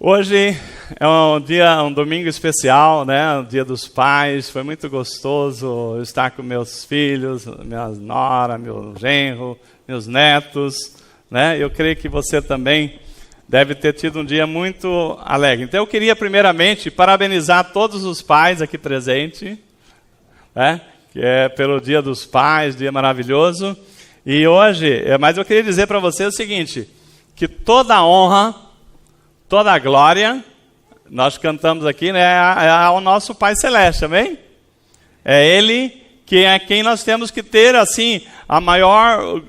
Hoje é um domingo especial, né? O Dia dos Pais. Foi muito gostoso estar com meus filhos, minha nora, meu genro, meus netos, né? Eu creio que você também deve ter tido um dia muito alegre. Então eu queria primeiramente parabenizar todos os pais aqui presentes, né? Que é pelo Dia dos Pais, dia maravilhoso. E hoje, mas eu queria dizer para você o seguinte, que toda a honra, toda a glória, nós cantamos aqui, né, é ao nosso Pai Celeste, amém? É Ele que é quem nós temos que ter, assim, a maior,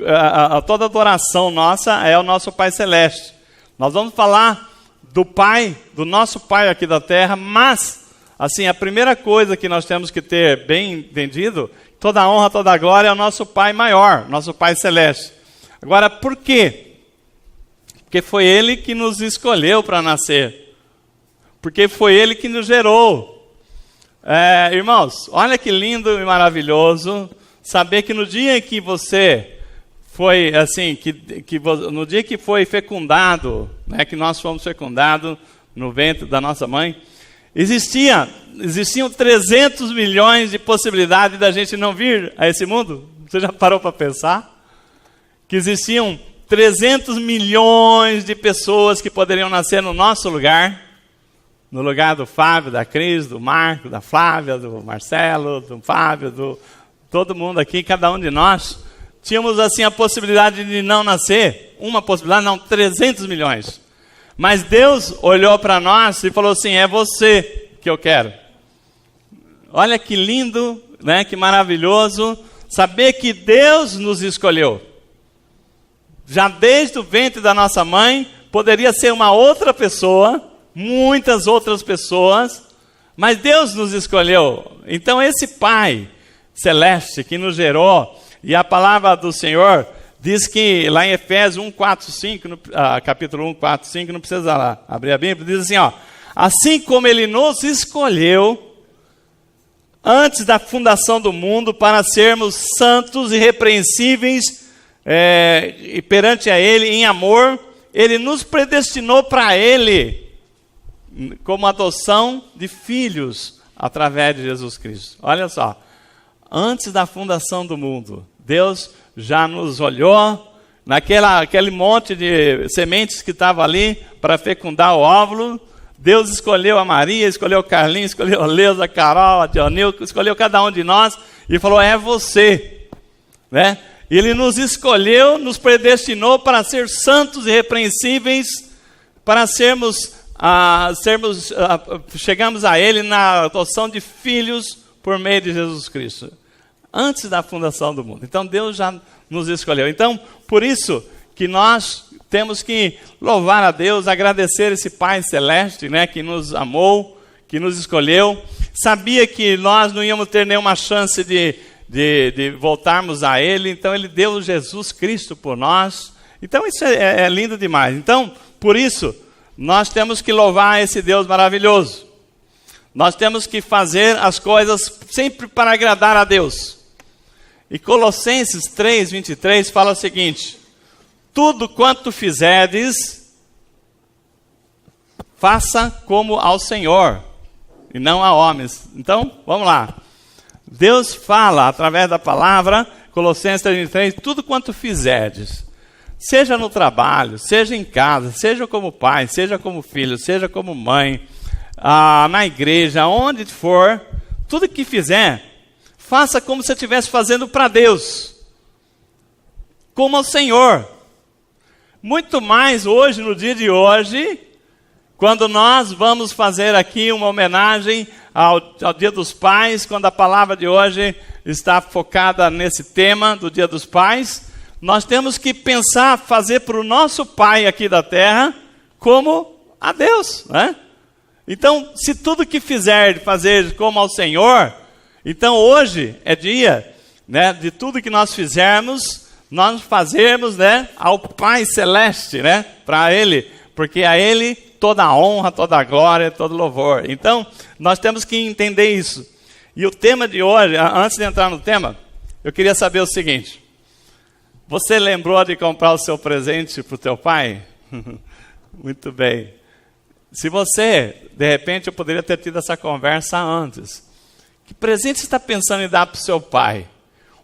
toda adoração nossa é o nosso Pai Celeste. Nós vamos falar do Pai, do nosso Pai aqui da terra, mas, assim, a primeira coisa que nós temos que ter bem entendido, toda a honra, toda a glória é o nosso Pai maior, nosso Pai Celeste. Agora, por quê? Porque foi Ele que nos escolheu para nascer. Porque foi Ele que nos gerou. Irmãos, olha que lindo e maravilhoso saber que no dia em que você foi, assim, no dia que foi fecundado, né, que nós fomos fecundados no ventre da nossa mãe, existiam 300 milhões de possibilidades da gente não vir a esse mundo. Você já parou para pensar? Que existiam 300 milhões de pessoas que poderiam nascer no nosso lugar, no lugar do Fábio, da Cris, do Marco, da Flávia, do Marcelo, do Fábio, do todo mundo aqui, cada um de nós, tínhamos assim a possibilidade de não nascer, uma possibilidade, não, 300 milhões. Mas Deus olhou para nós e falou assim, é você que eu quero. Olha que lindo, né, que maravilhoso, saber que Deus nos escolheu. Já desde o ventre da nossa mãe, poderia ser uma outra pessoa, muitas outras pessoas, mas Deus nos escolheu. Então esse Pai Celeste que nos gerou, e a palavra do Senhor diz que lá em Efésios 1, 4, 5, capítulo 1, 4, 5, não precisa lá abrir a Bíblia, diz assim, ó, assim como Ele nos escolheu antes da fundação do mundo para sermos santos e irrepreensíveis, e perante a Ele, em amor, Ele nos predestinou para Ele, como adoção de filhos, através de Jesus Cristo. Olha só, antes da fundação do mundo, Deus já nos olhou, naquele monte de sementes que estava ali, para fecundar o óvulo, Deus escolheu a Maria, escolheu o Carlinhos, escolheu a Leusa, a Carol, a Dionil, escolheu cada um de nós, e falou, é você, né? Ele nos escolheu, nos predestinou para ser santos e irrepreensíveis, para chegamos a Ele na adoção de filhos por meio de Jesus Cristo, antes da fundação do mundo. Então Deus já nos escolheu. Então, por isso que nós temos que louvar a Deus, agradecer esse Pai Celeste, né, que nos amou, que nos escolheu, sabia que nós não íamos ter nenhuma chance de voltarmos a Ele, então Ele deu Jesus Cristo por nós. Então isso é lindo demais. Então, por isso, nós temos que louvar esse Deus maravilhoso. Nós temos que fazer as coisas sempre para agradar a Deus. E Colossenses 3, 23 fala o seguinte, tudo quanto fizerdes, faça como ao Senhor, e não a homens. Então, vamos lá. Deus fala através da palavra, Colossenses 3:23, tudo quanto fizerdes, seja no trabalho, seja em casa, seja como pai, seja como filho, seja como mãe, na igreja, onde for, tudo que fizer, faça como se estivesse fazendo para Deus, como ao Senhor. Muito mais hoje, no dia de hoje, quando nós vamos fazer aqui uma homenagem ao Dia dos Pais, quando a palavra de hoje está focada nesse tema do Dia dos Pais, nós temos que pensar, fazer para o nosso Pai aqui da terra, como a Deus, né? Então, se tudo que fizer, fazer como ao Senhor, então hoje é dia, né, de tudo que nós fizermos, nós fazermos, né, ao Pai Celeste, né, para Ele, porque a Ele toda a honra, toda a glória, todo louvor. Então, nós temos que entender isso. E o tema de hoje, antes de entrar no tema, eu queria saber o seguinte, você lembrou de comprar o seu presente para o teu pai? Muito bem. Se você, de repente, eu poderia ter tido essa conversa antes. Que presente você está pensando em dar para o seu pai?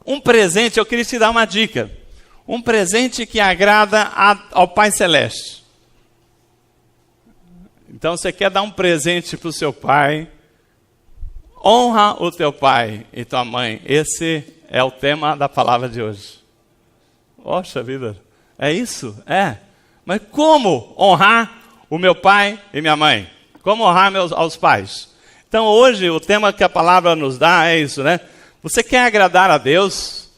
Um presente, eu queria te dar uma dica. Um presente que agrada ao Pai Celeste. Então, você quer dar um presente para o seu pai? Honra o teu pai e tua mãe. Esse é o tema da palavra de hoje. Poxa vida, é isso? É. Mas como honrar o meu pai e minha mãe? Como honrar aos pais? Então hoje o tema que a palavra nos dá é isso, né? Você quer agradar a Deus,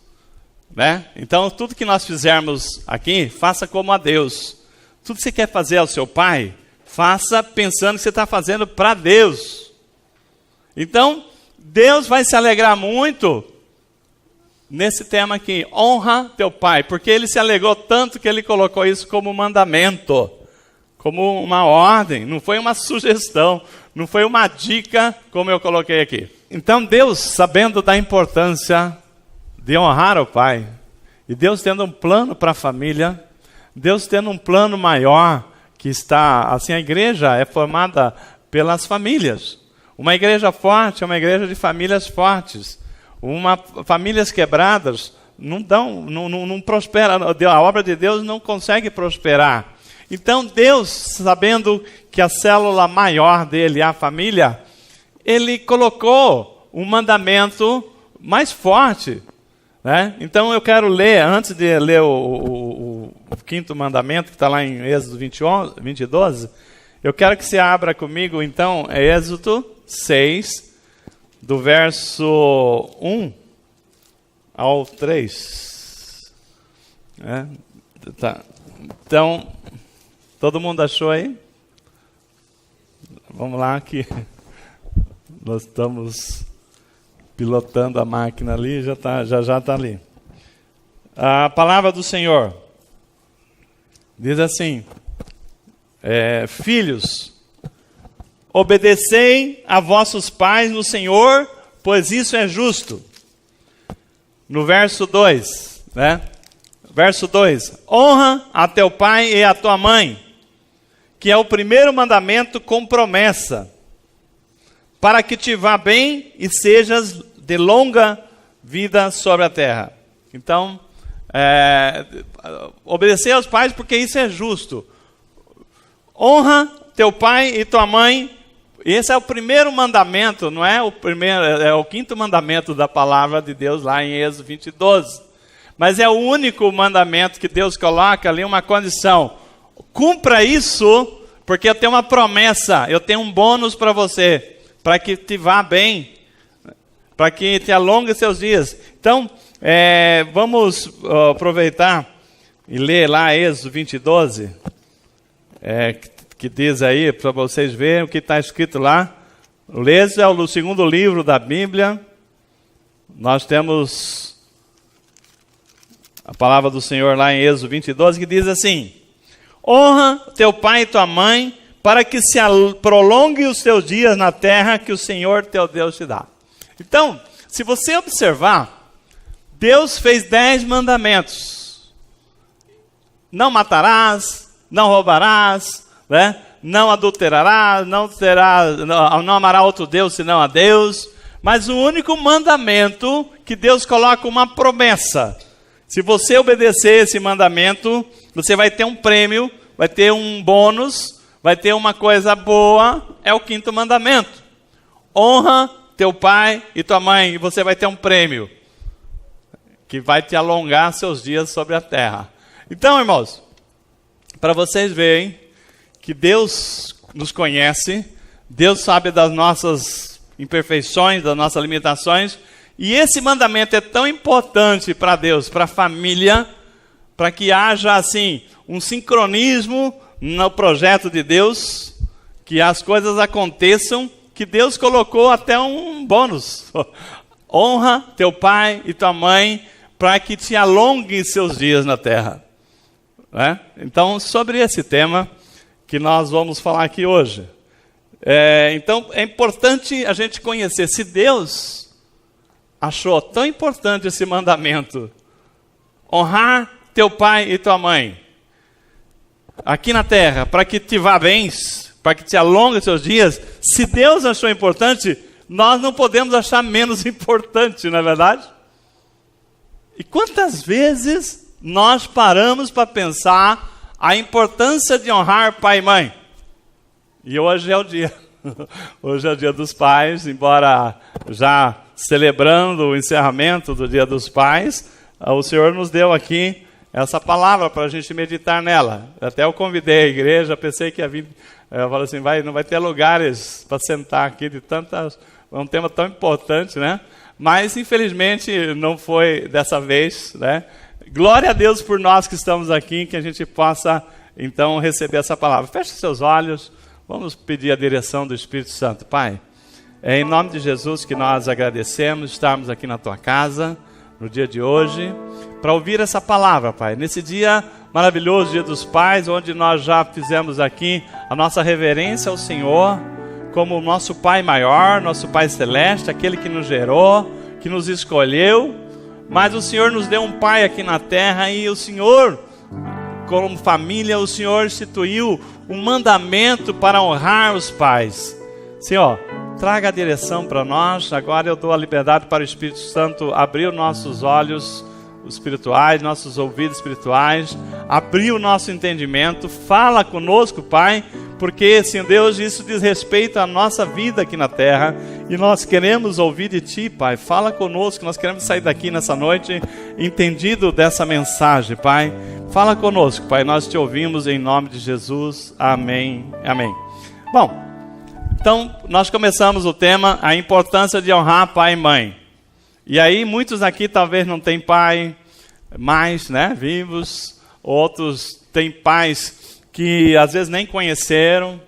né? Então tudo que nós fizermos aqui, faça como a Deus. Tudo que você quer fazer ao seu pai, faça pensando que você está fazendo para Deus. Então Deus vai se alegrar muito nesse tema aqui, honra teu pai, porque ele se alegrou tanto que ele colocou isso como mandamento, como uma ordem, não foi uma sugestão, não foi uma dica como eu coloquei aqui. Então Deus, sabendo da importância de honrar o pai, e Deus tendo um plano para a família, Deus tendo um plano maior, que está, assim, a igreja é formada pelas famílias. Uma igreja forte é uma igreja de famílias fortes. Famílias quebradas não prospera, a obra de Deus não consegue prosperar. Então Deus, sabendo que a célula maior dele é a família, ele colocou um mandamento mais forte, né? Então eu quero ler, antes de ler o quinto mandamento, que está lá em Êxodo 20:12, eu quero que você abra comigo, então, Êxodo 6, do verso 1 ao 3. Tá. Então, todo mundo achou aí? Vamos lá que nós estamos pilotando a máquina ali, já está ali. A palavra do Senhor diz assim, filhos, obedecei a vossos pais no Senhor, pois isso é justo. No verso 2, né? Verso 2, honra a teu pai e a tua mãe, que é o primeiro mandamento com promessa, para que te vá bem e sejas de longa vida sobre a terra. Então, obedecer aos pais porque isso é justo. Honra teu pai e tua mãe. Esse é o primeiro mandamento, não é o primeiro, é o quinto mandamento da palavra de Deus lá em Êxodo 20:12. Mas é o único mandamento que Deus coloca ali uma condição. Cumpra isso, porque eu tenho uma promessa, eu tenho um bônus para você, para que te vá bem, para que te alongue seus dias. Então, vamos aproveitar e ler lá Êxodo 20:12, que diz aí, para vocês verem o que está escrito lá. O Êxodo é o segundo livro da Bíblia. Nós temos a palavra do Senhor lá em Êxodo 20:12, que diz assim: honra teu pai e tua mãe, para que se prolongue os teus dias na terra que o Senhor teu Deus te dá. Então, se você observar, Deus fez 10 mandamentos. Não matarás, não roubarás, né? Não adulterarás, não amará outro Deus senão a Deus. Mas o único mandamento que Deus coloca uma promessa. Se você obedecer esse mandamento, você vai ter um prêmio, vai ter um bônus, vai ter uma coisa boa, é o quinto mandamento. Honra teu pai e tua mãe, e você vai ter um prêmio, que vai te alongar seus dias sobre a terra. Então, irmãos, para vocês verem que Deus nos conhece, Deus sabe das nossas imperfeições, das nossas limitações, e esse mandamento é tão importante para Deus, para a família, para que haja assim um sincronismo no projeto de Deus, que as coisas aconteçam, que Deus colocou até um bônus. Honra teu pai e tua mãe, para que te alonguem seus dias na terra. Né? Então, sobre esse tema que nós vamos falar aqui hoje. Então, é importante a gente conhecer. Se Deus achou tão importante esse mandamento, honrar teu pai e tua mãe, aqui na terra, para que te vá bem, para que te alongue os seus dias. Se Deus achou importante, nós não podemos achar menos importante, não é verdade? E quantas vezes nós paramos para pensar a importância de honrar pai e mãe? E hoje é o dia. Hoje é o Dia dos Pais, embora já celebrando o encerramento do Dia dos Pais, o Senhor nos deu aqui essa palavra para a gente meditar nela. Até eu convidei a igreja, pensei que ia vir, eu falei assim, não vai ter lugares para sentar aqui de tantas, é um tema tão importante, né? Mas infelizmente não foi dessa vez, né? Glória a Deus por nós que estamos aqui, que a gente possa então receber essa palavra. Feche seus olhos. Vamos pedir a direção do Espírito Santo. Pai, é em nome de Jesus que nós agradecemos estarmos aqui na Tua casa, no dia de hoje, para ouvir essa palavra, Pai. Nesse dia maravilhoso, Dia dos Pais, onde nós já fizemos aqui a nossa reverência ao Senhor, como o nosso Pai maior, nosso Pai celeste, aquele que nos gerou, que nos escolheu, mas o Senhor nos deu um Pai aqui na terra e o Senhor, como família, o Senhor instituiu um mandamento para honrar os pais. Senhor, traga a direção para nós. Agora eu dou a liberdade para o Espírito Santo abrir os nossos olhos espirituais, nossos ouvidos espirituais, abrir o nosso entendimento. Fala conosco, Pai, porque, Senhor Deus, isso diz respeito à nossa vida aqui na terra e nós queremos ouvir de Ti, Pai. Fala conosco, nós queremos sair daqui nessa noite entendido dessa mensagem, Pai. Fala conosco, Pai, nós Te ouvimos em nome de Jesus. Amém, amém. Bom, então nós começamos o tema, a importância de honrar pai e mãe. E aí muitos aqui talvez não têm pai mais, né, vivos, outros têm pais que às vezes nem conheceram,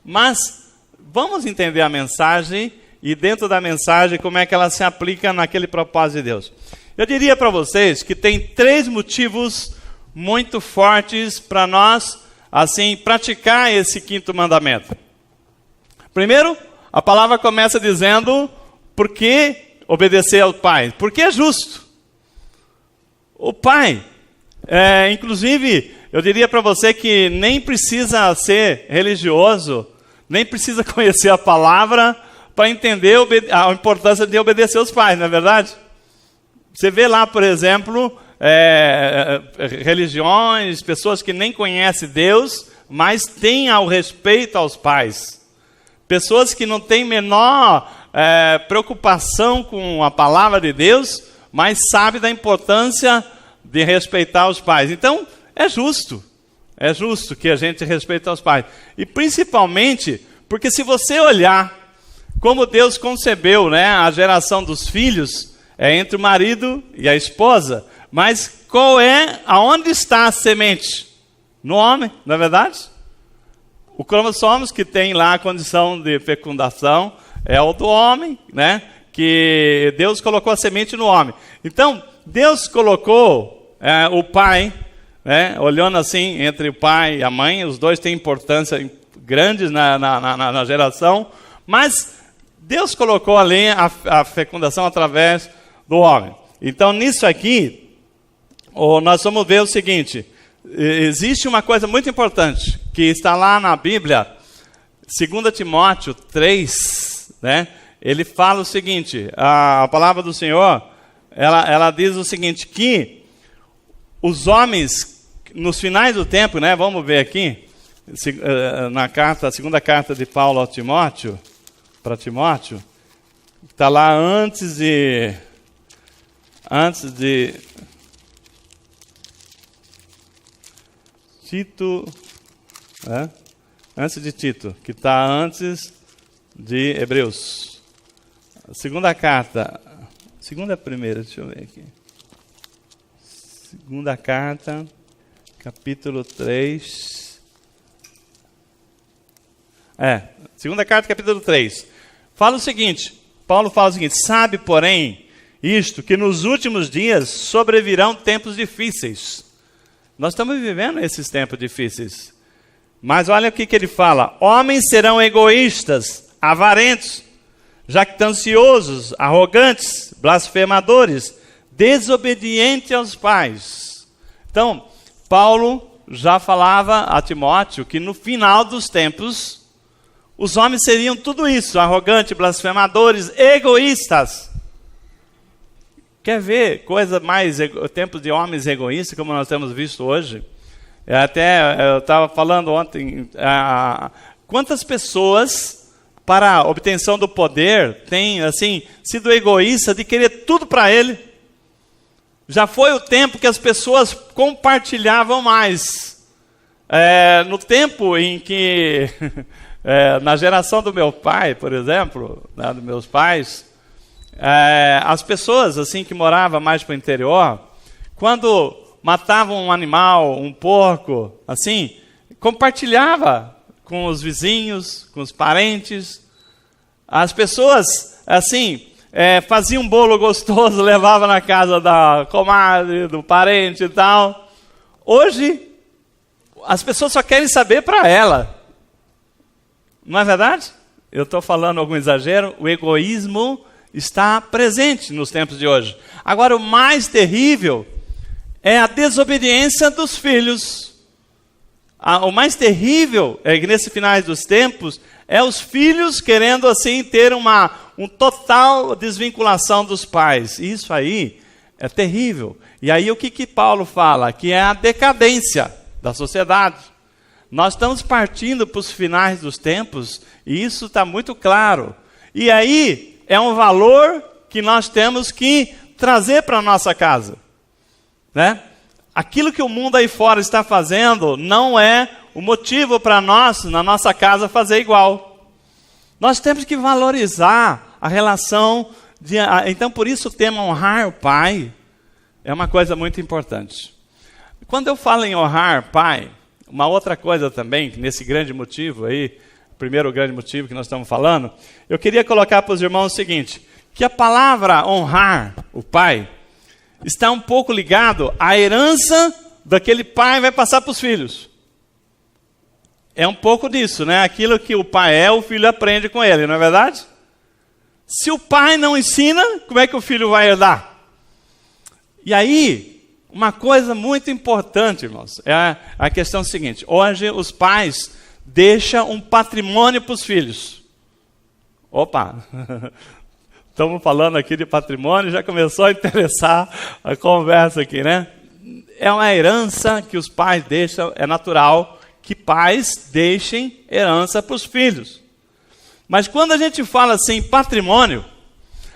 mas vamos entender a mensagem e dentro da mensagem como é que ela se aplica naquele propósito de Deus. Eu diria para vocês que tem 3 motivos muito fortes para nós, assim, praticar esse 5º mandamento. Primeiro, a palavra começa dizendo, por que obedecer ao pai? Porque é justo. O pai, inclusive, eu diria para você que nem precisa ser religioso, nem precisa conhecer a palavra para entender a importância de obedecer aos pais, não é verdade? Você vê lá, por exemplo, religiões, pessoas que nem conhecem Deus, mas têm ao respeito aos pais. Pessoas que não têm menor preocupação com a palavra de Deus, mas sabem da importância de respeitar os pais. Então, é justo que a gente respeite os pais. E principalmente, porque se você olhar como Deus concebeu, né, a geração dos filhos, é entre o marido e a esposa, mas aonde está a semente? No homem, não é verdade? O cromossomos que tem lá a condição de fecundação é o do homem, né? Que Deus colocou a semente no homem. Então, Deus colocou o pai, né? Olhando assim entre o pai e a mãe, os dois têm importância grande na geração, mas Deus colocou ali a fecundação através do homem. Então, nisso aqui, nós vamos ver o seguinte: existe uma coisa muito importante, que está lá na Bíblia, 2 Timóteo 3, né? Ele fala o seguinte, a palavra do Senhor, ela diz o seguinte, que os homens, nos finais do tempo, né? Vamos ver aqui, a segunda carta de Paulo a Timóteo, para Timóteo, está lá antes de Tito, antes de Tito, que está antes de Hebreus. A segunda carta, primeira, deixa eu ver aqui. Segunda carta, capítulo 3. Segunda carta, capítulo 3. Fala o seguinte, Paulo fala o seguinte: sabe, porém, isto, que nos últimos dias sobrevirão tempos difíceis. Nós estamos vivendo esses tempos difíceis. Mas olha o que ele fala: homens serão egoístas, avarentos, jactanciosos, arrogantes, blasfemadores, desobedientes aos pais. Então, Paulo já falava a Timóteo que no final dos tempos os homens seriam tudo isso: arrogantes, blasfemadores, egoístas. Quer ver coisa mais, tempos de homens egoístas, como nós temos visto hoje? Eu estava falando ontem, quantas pessoas, para a obtenção do poder, têm assim, sido egoístas de querer tudo para ele. Já foi o tempo que as pessoas compartilhavam mais. No tempo em que, na geração do meu pai, por exemplo, né, dos meus pais, as pessoas assim que moravam mais para o interior, quando matavam um animal, um porco, assim, compartilhava com os vizinhos, com os parentes. As pessoas, assim, faziam um bolo gostoso, levavam na casa da comadre, do parente e tal. Hoje, as pessoas só querem saber para ela. Não é verdade? Eu estou falando algum exagero. O egoísmo está presente nos tempos de hoje. Agora, o mais terrível é a desobediência dos filhos. O mais terrível é que nesse finais dos tempos é os filhos querendo assim ter um total desvinculação dos pais. Isso aí é terrível. E aí o que Paulo fala? Que é a decadência da sociedade. Nós estamos partindo para os finais dos tempos e isso está muito claro. E aí é um valor que nós temos que trazer para a nossa casa, né? Aquilo que o mundo aí fora está fazendo não é o motivo para nós, na nossa casa, fazer igual. Nós temos que valorizar a relação. Então, por isso o tema honrar o pai é uma coisa muito importante. Quando eu falo em honrar pai, uma outra coisa também, nesse grande motivo aí, primeiro grande motivo que nós estamos falando, eu queria colocar para os irmãos o seguinte, que a palavra honrar o pai está um pouco ligado à herança daquele pai vai passar para os filhos. É um pouco disso, né? Aquilo que o pai o filho aprende com ele, não é verdade? Se o pai não ensina, como é que o filho vai herdar? E aí, uma coisa muito importante, irmãos, é a questão seguinte. Hoje, os pais deixam um patrimônio para os filhos. Opa! Estamos falando aqui de patrimônio, já começou a interessar a conversa aqui, né? É uma herança que os pais deixam, é natural que pais deixem herança para os filhos. Mas quando a gente fala assim, patrimônio,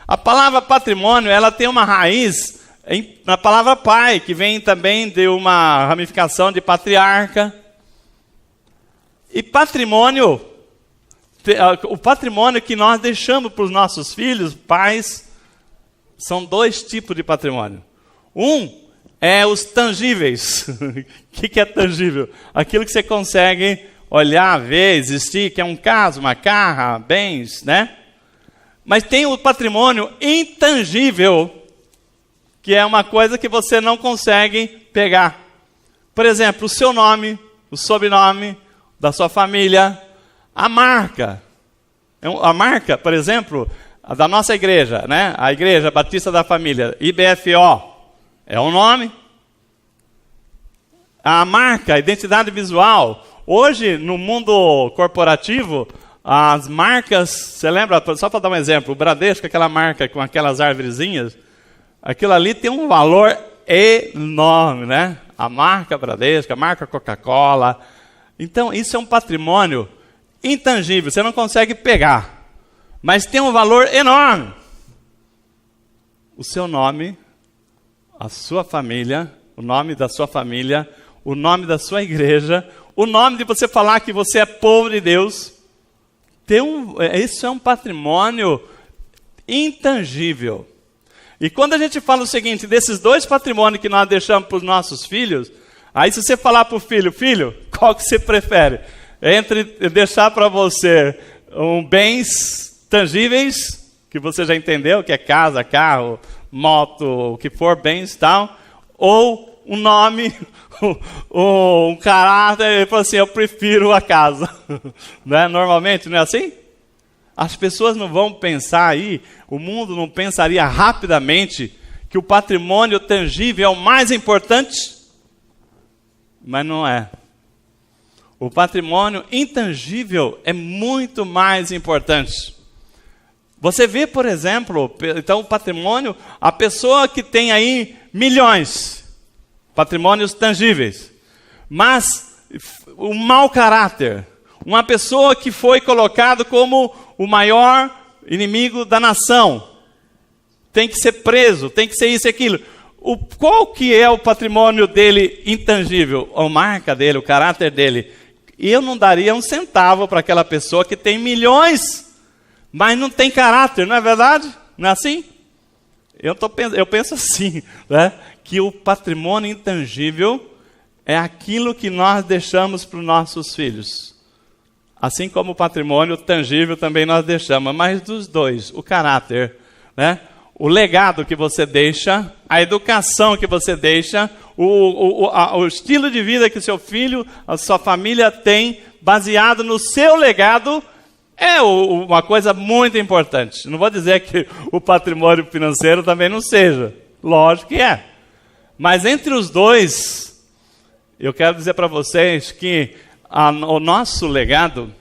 a palavra patrimônio, ela tem uma raiz na palavra pai, que vem também de uma ramificação de patriarca. E patrimônio, o patrimônio que nós deixamos para os nossos filhos, pais, são dois tipos de patrimônio. Um é os tangíveis. O que é tangível? Aquilo que você consegue olhar, ver, existir, que é um caso, uma carra, bens, né? Mas tem o patrimônio intangível, que é uma coisa que você não consegue pegar. Por exemplo, o seu nome, o sobrenome da sua família, a marca. A marca, por exemplo, da nossa igreja, né? A Igreja Batista da Família, IBFO, é um nome. A marca, a identidade visual. Hoje, no mundo corporativo, as marcas, você lembra, só para dar um exemplo, o Bradesco, aquela marca com aquelas arvorezinhas, aquilo ali tem um valor enorme, né? A marca Bradesco, a marca Coca-Cola. Então, isso é um patrimônio intangível, você não consegue pegar, mas tem um valor enorme. O seu nome, a sua família, o nome da sua família, o nome da sua igreja, o nome de você falar que você é povo de Deus, isso é um patrimônio intangível. E quando a gente fala o seguinte, desses dois patrimônios que nós deixamos para os nossos filhos, aí se você falar para o filho, qual que você prefere? Entre deixar para você bens tangíveis, que você já entendeu, que é casa, carro, moto, o que for, bens e tal, ou um nome, um caráter, ele falou assim, eu prefiro a casa. Né? Normalmente, não é assim? As pessoas não vão pensar aí, o mundo não pensaria rapidamente que o patrimônio tangível é o mais importante, mas não é. O patrimônio intangível é muito mais importante. Você vê, por exemplo, então o patrimônio, a pessoa que tem aí milhões, patrimônios tangíveis, mas o mau caráter, uma pessoa que foi colocado como o maior inimigo da nação, tem que ser preso, tem que ser isso e aquilo. Qual que é o patrimônio dele intangível? A marca dele, o caráter dele. Eu não daria um centavo para aquela pessoa que tem milhões, mas não tem caráter, não é verdade? Não é assim? Eu penso assim, né? Que o patrimônio intangível é aquilo que nós deixamos para os nossos filhos. Assim como o patrimônio tangível também nós deixamos, mas dos dois, o caráter, né? O legado que você deixa, a educação que você deixa, o estilo de vida que seu filho, a sua família tem, baseado no seu legado, é uma coisa muito importante. Não vou dizer que o patrimônio financeiro também não seja. Lógico que é. Mas entre os dois, eu quero dizer para vocês que o nosso legado,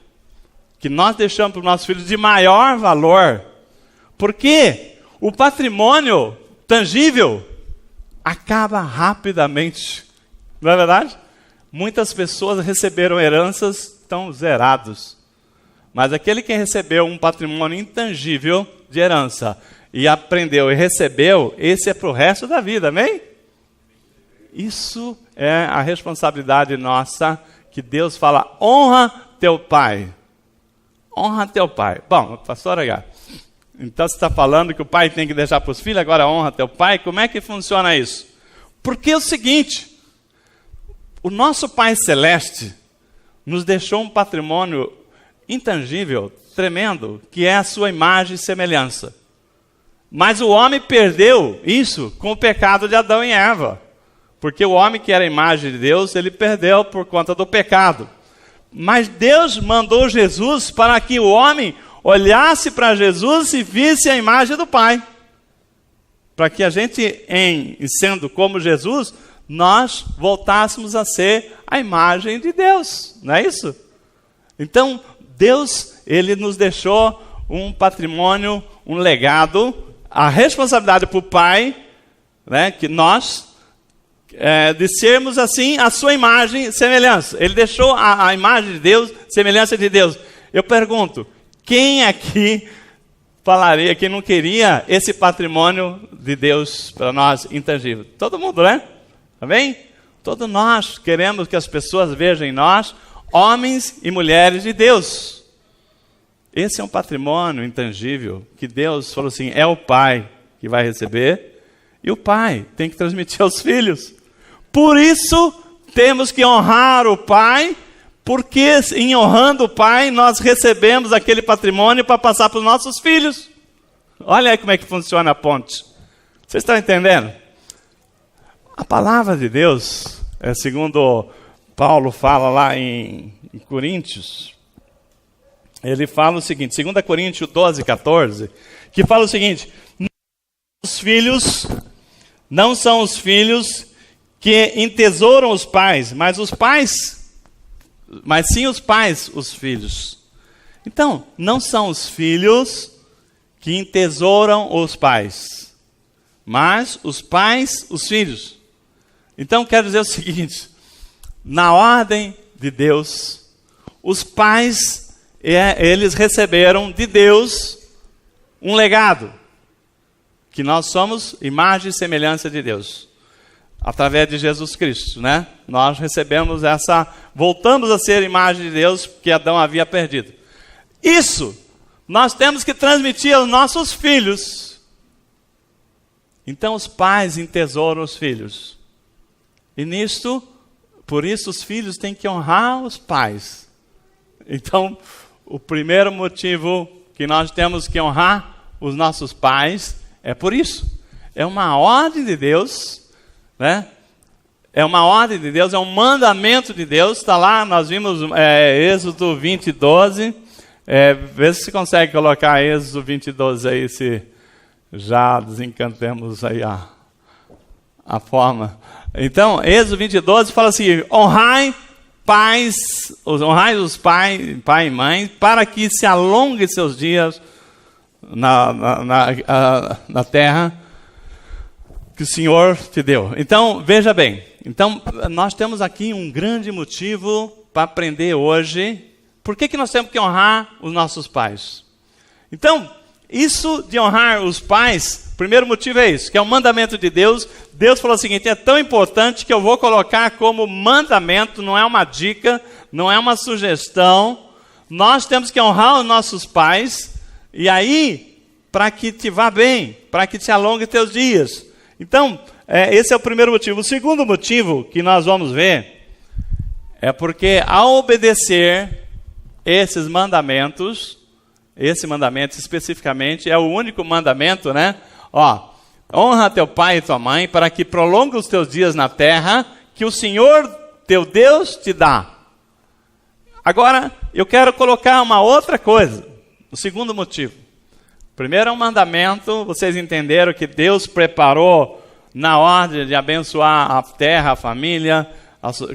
que nós deixamos para os nossos filhos de maior valor, porque o patrimônio tangível acaba rapidamente. Não é verdade? Muitas pessoas receberam heranças, estão zerados. Mas aquele que recebeu um patrimônio intangível de herança e aprendeu e recebeu, esse é para o resto da vida, amém? Isso é a responsabilidade nossa, que Deus fala, honra teu pai. Honra teu pai. Bom, pastor H, então você está falando que o pai tem que deixar para os filhos, agora honra teu pai, como é que funciona isso? Porque é o seguinte, o nosso Pai Celeste nos deixou um patrimônio intangível, tremendo, que é a sua imagem e semelhança. Mas o homem perdeu isso com o pecado de Adão e Eva. Porque o homem que era a imagem de Deus, ele perdeu por conta do pecado. Mas Deus mandou Jesus para que o homem olhasse para Jesus e visse a imagem do Pai. Para que a gente, sendo como Jesus, nós voltássemos a ser a imagem de Deus. Não é isso? Então, Deus, Ele nos deixou um patrimônio, um legado, a responsabilidade para o Pai, né, que nós, de sermos assim, a sua imagem e semelhança. Ele deixou a imagem de Deus, semelhança de Deus. Eu pergunto, quem aqui falaria que não queria esse patrimônio de Deus para nós intangível? Todo mundo, né? Amém? Todos nós queremos que as pessoas vejam em nós homens e mulheres de Deus. Esse é um patrimônio intangível que Deus falou assim, é o pai que vai receber e o pai tem que transmitir aos filhos. Por isso, temos que honrar o pai, porque em honrando o pai, nós recebemos aquele patrimônio para passar para os nossos filhos. Olha aí como é que funciona a ponte. Vocês estão entendendo? A palavra de Deus, segundo Paulo fala lá em Coríntios, ele fala o seguinte, 2 Coríntios 12, 14, que fala o seguinte, os filhos não são os filhos que entesouram os pais, mas sim os pais, os filhos. Então, não são os filhos que entesouram os pais, mas os pais, os filhos. Então, quero dizer o seguinte, na ordem de Deus, os pais, eles receberam de Deus um legado, que nós somos imagem e semelhança de Deus, através de Jesus Cristo, né? Nós recebemos voltamos a ser imagem de Deus que Adão havia perdido. Isso, nós temos que transmitir aos nossos filhos. Então os pais entesouram os filhos. E nisto, por isso os filhos têm que honrar os pais. Então, o primeiro motivo que nós temos que honrar os nossos pais é por isso. É uma ordem de Deus, né? É uma ordem de Deus, é um mandamento de Deus. Está lá, nós vimos Êxodo 20, 12. Vê se você consegue colocar Êxodo 20, 12 aí, se já desencantemos aí a forma. Então, Êxodo 20, 12 fala assim, honrai pais, honrai os pai e mãe, para que se alongue seus dias na terra que o Senhor te deu. Então, veja bem. Então, nós temos aqui um grande motivo para aprender hoje. Por que nós temos que honrar os nossos pais? Então, isso de honrar os pais, o primeiro motivo é isso, que é um mandamento de Deus. Deus falou o seguinte: é tão importante que eu vou colocar como mandamento, não é uma dica, não é uma sugestão. Nós temos que honrar os nossos pais, e aí, para que te vá bem, para que te alongue teus dias. Então, esse é o primeiro motivo. O segundo motivo que nós vamos ver é porque ao obedecer esses mandamentos, esse mandamento especificamente é o único mandamento, né? Honra teu pai e tua mãe para que prolongue os teus dias na terra que o Senhor teu Deus te dá. Agora, eu quero colocar uma outra coisa, o segundo motivo. Primeiro é um mandamento, vocês entenderam que Deus preparou na ordem de abençoar a terra, a família,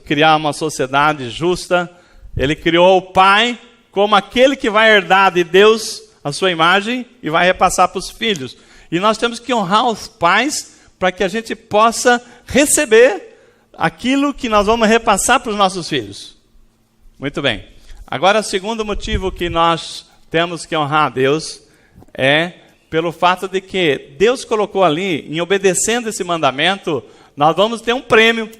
criar uma sociedade justa. Ele criou o pai como aquele que vai herdar de Deus a sua imagem e vai repassar para os filhos. E nós temos que honrar os pais para que a gente possa receber aquilo que nós vamos repassar para os nossos filhos. Muito bem. Agora, o segundo motivo que nós temos que honrar a Deus é pelo fato de que Deus colocou ali, em obedecendo esse mandamento, nós vamos ter um prêmio.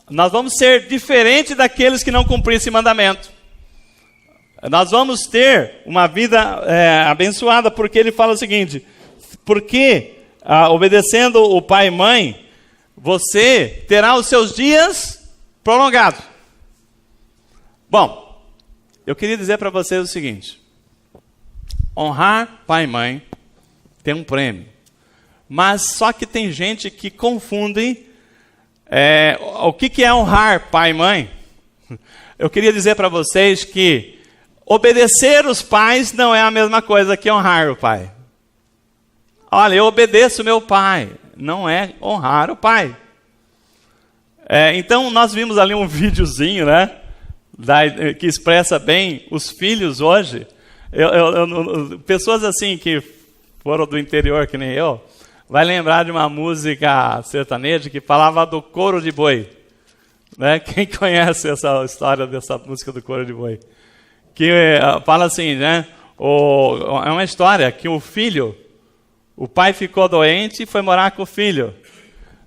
Nós vamos ser diferente daqueles que não cumpriram esse mandamento. Nós vamos ter uma vida abençoada, porque ele fala o seguinte: porque obedecendo o pai e mãe, você terá os seus dias prolongados. Bom, eu queria dizer para vocês o seguinte: honrar pai e mãe tem um prêmio. Mas só que tem gente que confunde o que é honrar pai e mãe. Eu queria dizer para vocês que obedecer os pais não é a mesma coisa que honrar o pai. Olha, eu obedeço meu pai, não é honrar o pai. Então nós vimos ali um videozinho, né, que expressa bem os filhos hoje. Pessoas assim que foram do interior, que nem eu, vai lembrar de uma música sertaneja que falava do couro de boi. Né? Quem conhece essa história dessa música do couro de boi? Que fala assim, né? É uma história que o pai ficou doente e foi morar com o filho.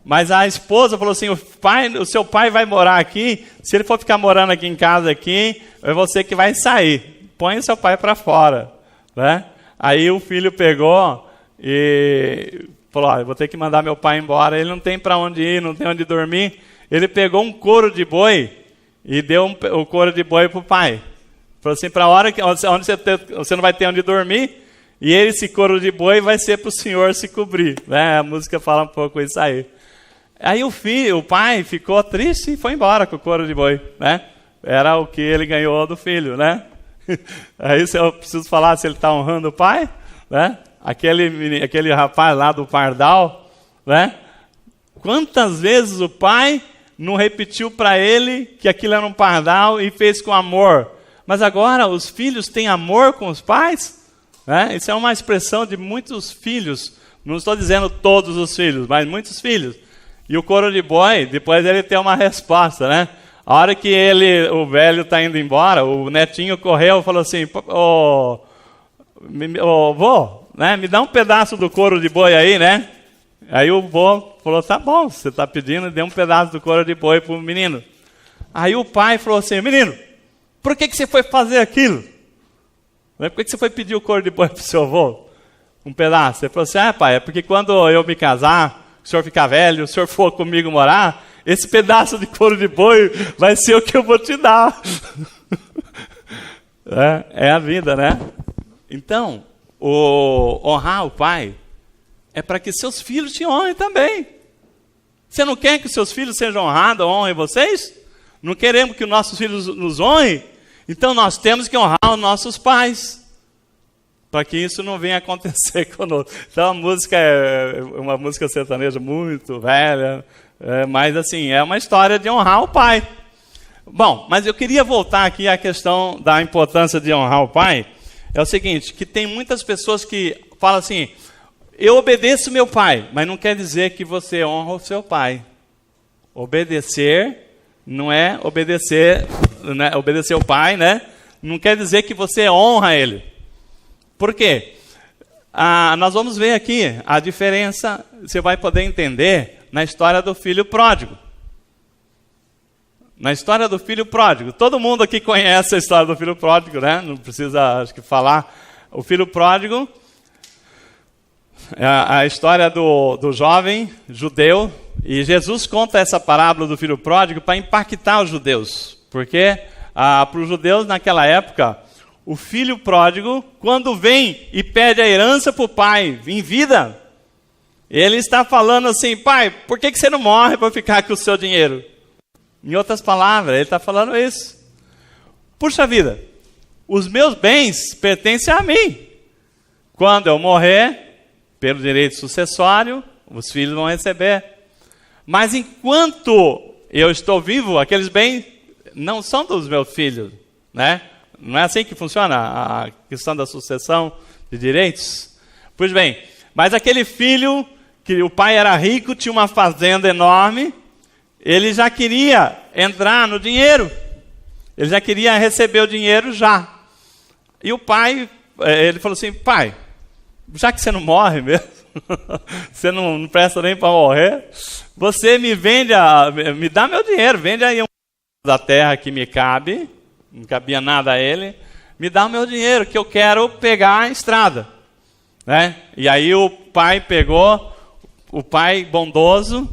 Mas a esposa falou assim: o seu pai vai morar aqui, se ele for ficar morando aqui em casa aqui, é você que vai sair. Põe o seu pai para fora. Né? Aí o filho pegou e falou: eu vou ter que mandar meu pai embora, ele não tem para onde ir, não tem onde dormir. Ele pegou um couro de boi e deu o couro de boi para o pai. Falou assim: para a hora onde você não vai ter onde dormir, e esse couro de boi vai ser para o senhor se cobrir. Né? A música fala um pouco isso aí. Aí o pai ficou triste e foi embora com o couro de boi. Né? Era o que ele ganhou do filho. Né? Aí eu preciso falar se ele está honrando o pai. Né? Aquele rapaz lá do Pardal. Né? Quantas vezes o pai não repetiu para ele que aquilo era um pardal e fez com amor? Mas agora os filhos têm amor com os pais? Né? Isso é uma expressão de muitos filhos. Não estou dizendo todos os filhos, mas muitos filhos. E o couro de boi, depois ele tem uma resposta, né? A hora que o velho está indo embora, o netinho correu e falou assim: vô, né? Me dá um pedaço do couro de boi aí, né? Aí o vô falou: tá bom, você está pedindo, deu um pedaço do couro de boi para o menino. Aí o pai falou assim: menino, por que você foi fazer aquilo? Por que você foi pedir o couro de boi para o seu avô? Um pedaço. Ele falou assim: pai, é porque quando eu me casar, o senhor ficar velho, o senhor for comigo morar, esse pedaço de couro de boi vai ser o que eu vou te dar. É a vida, né? Então, honrar o pai é para que seus filhos te honrem também. Você não quer que os seus filhos sejam honrados, honrem vocês? Não queremos que os nossos filhos nos honrem? Então nós temos que honrar os nossos pais, para que isso não venha acontecer conosco. Então a música é uma música sertaneja muito velha, mas assim, é uma história de honrar o pai. Bom, mas eu queria voltar aqui à questão da importância de honrar o pai. É o seguinte, que tem muitas pessoas que falam assim, eu obedeço meu pai, mas não quer dizer que você honra o seu pai. Obedecer não é obedecer, né? Obedecer o pai, né? Não quer dizer que você honra ele. Por quê? Nós vamos ver aqui a diferença, você vai poder entender na história do filho pródigo. Na história do filho pródigo. Todo mundo aqui conhece a história do filho pródigo, né? Não precisa, acho que, falar. O filho pródigo é a história do jovem judeu. E Jesus conta essa parábola do filho pródigo para impactar os judeus. Porque para os judeus, naquela época, o filho pródigo, quando vem e pede a herança para o pai em vida, ele está falando assim, pai, por que você não morre para ficar com o seu dinheiro? Em outras palavras, ele está falando isso. Puxa vida, os meus bens pertencem a mim. Quando eu morrer, pelo direito sucessório, os filhos vão receber. Mas enquanto eu estou vivo, aqueles bens não são dos meus filhos, né? Não é assim que funciona a questão da sucessão de direitos? Pois bem, mas aquele filho, que o pai era rico, tinha uma fazenda enorme, ele já queria entrar no dinheiro. Ele já queria receber o dinheiro já. E o pai, ele falou assim, pai, já que você não morre mesmo, você não presta nem para morrer, você me vende, me dá meu dinheiro, vende aí um da terra que me cabe, não cabia nada a ele, me dá o meu dinheiro que eu quero pegar a estrada. Né? E aí o pai pegou, o pai bondoso,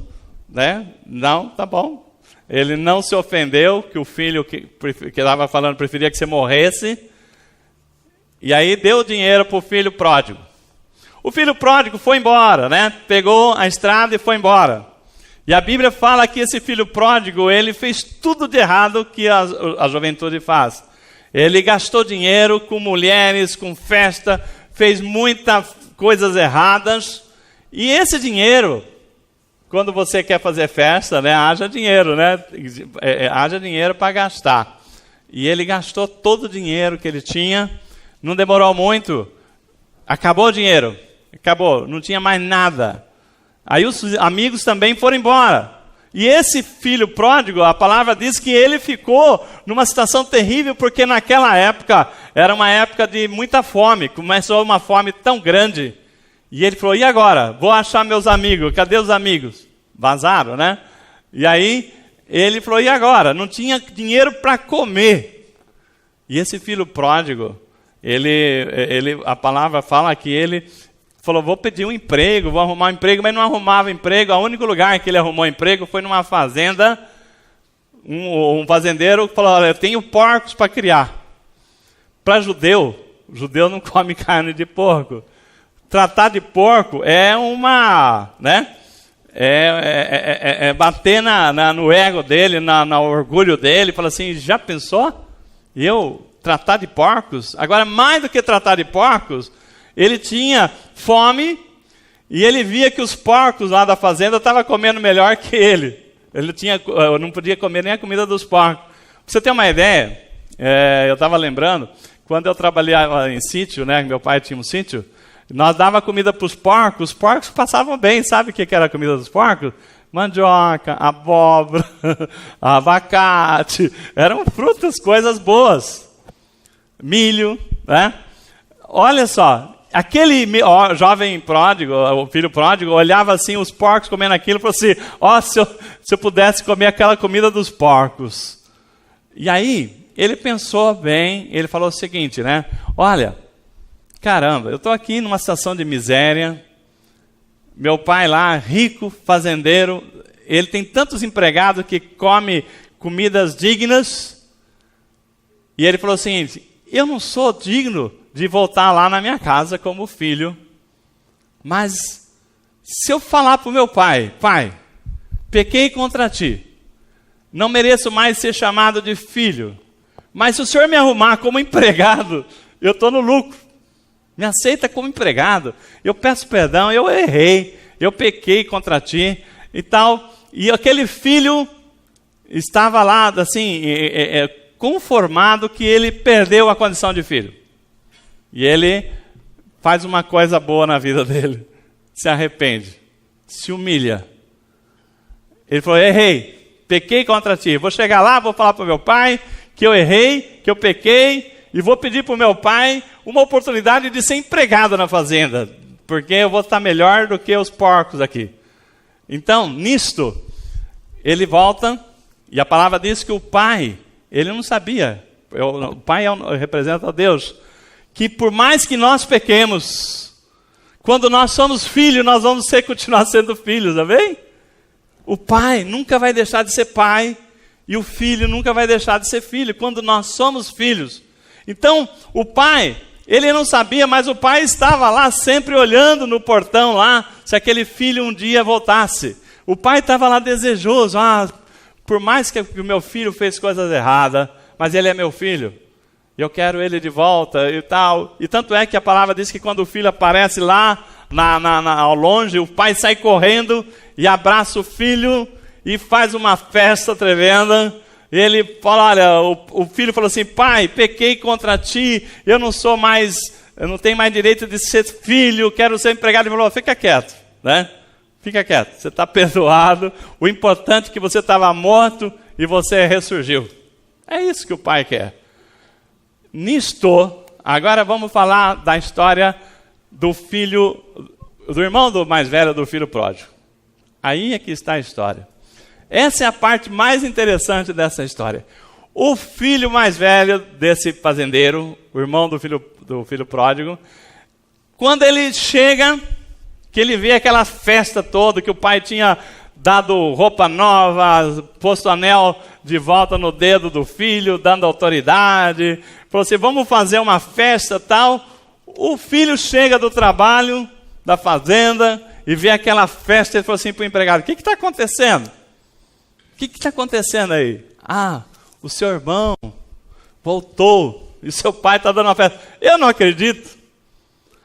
né? Não, tá bom. Ele não se ofendeu, que o filho que estava falando preferia que você morresse. E aí deu o dinheiro para o filho pródigo. O filho pródigo foi embora, né? Pegou a estrada e foi embora. E a Bíblia fala que esse filho pródigo, ele fez tudo de errado que a juventude faz. Ele gastou dinheiro com mulheres, com festa, fez muitas coisas erradas. E esse dinheiro, quando você quer fazer festa, né, haja dinheiro, né? Haja dinheiro para gastar. E ele gastou todo o dinheiro que ele tinha, não demorou muito, acabou o dinheiro, acabou, não tinha mais nada. Aí os amigos também foram embora. E esse filho pródigo, a palavra diz que ele ficou numa situação terrível, porque naquela época, era uma época de muita fome, começou uma fome tão grande. E ele falou, e agora? Vou achar meus amigos, cadê os amigos? Vazaram, né? E aí, ele falou, e agora? Não tinha dinheiro para comer. E esse filho pródigo, a palavra fala que ele falou, vou pedir um emprego, vou arrumar um emprego, mas não arrumava emprego. O único lugar que ele arrumou emprego foi numa fazenda. Um fazendeiro falou, olha, eu tenho porcos para criar. Para judeu não come carne de porco. Tratar de porco é uma, né? É bater no ego dele, no orgulho dele. Fala assim, já pensou? Eu tratar de porcos? Agora, mais do que tratar de porcos, ele tinha fome e ele via que os porcos lá da fazenda estavam comendo melhor que ele. Ele não podia comer nem a comida dos porcos. Pra você ter uma ideia, eu estava lembrando, quando eu trabalhava em sítio, né, meu pai tinha um sítio, nós dava comida para os porcos passavam bem. Sabe o que era a comida dos porcos? Mandioca, abóbora, abacate, eram frutas, coisas boas. Milho, né? Olha só, aquele jovem pródigo, o filho pródigo, olhava assim os porcos comendo aquilo e falou assim, se eu pudesse comer aquela comida dos porcos. E aí, ele pensou bem, ele falou o seguinte, né? Olha, caramba, eu estou aqui numa situação de miséria, meu pai lá, rico, fazendeiro, ele tem tantos empregados que come comidas dignas, e ele falou assim, eu não sou digno de voltar lá na minha casa como filho, mas se eu falar para o meu pai, pai, pequei contra ti, não mereço mais ser chamado de filho, mas se o senhor me arrumar como empregado, eu estou no lucro, me aceita como empregado, eu peço perdão, eu errei, eu pequei contra ti e tal. E aquele filho, estava lá, assim, conformado que ele perdeu a condição de filho. E ele faz uma coisa boa na vida dele. Se arrepende, se humilha. Ele falou, errei, pequei contra ti. Vou chegar lá, vou falar para o meu pai que eu errei, que eu pequei, e vou pedir para o meu pai uma oportunidade de ser empregado na fazenda, porque eu vou estar melhor do que os porcos aqui. Então, nisto, ele volta, e a palavra diz que o pai, ele não sabia, o pai representa a Deus, que por mais que nós pequemos, quando nós somos filhos, nós vamos continuar sendo filhos, amém? O pai nunca vai deixar de ser pai, e o filho nunca vai deixar de ser filho, quando nós somos filhos. Então, o pai, ele não sabia, mas o pai estava lá sempre olhando no portão lá, se aquele filho um dia voltasse. O pai estava lá desejoso, por mais que o meu filho fez coisas erradas, mas ele é meu filho, eu quero ele de volta e tal. E tanto é que a palavra diz que quando o filho aparece lá, ao longe, o pai sai correndo e abraça o filho e faz uma festa tremenda. E ele fala, olha, o filho falou assim, pai, pequei contra ti, eu não tenho mais direito de ser filho, quero ser empregado. Ele falou, fica quieto, né? Fica quieto, você está perdoado, o importante é que você estava morto e você ressurgiu. É isso que o pai quer. Nisto, agora vamos falar da história do filho, do irmão do mais velho do filho pródigo. Aí é que está a história. Essa é a parte mais interessante dessa história. O filho mais velho desse fazendeiro, o irmão do filho pródigo, quando ele chega, que ele vê aquela festa toda, que o pai tinha dado roupa nova, posto anel de volta no dedo do filho, dando autoridade, falou assim, vamos fazer uma festa tal. O filho chega do trabalho, da fazenda, e vê aquela festa, ele falou assim para o empregado, o que está acontecendo? O que está acontecendo aí? O seu irmão voltou, e o seu pai está dando uma festa. Eu não acredito.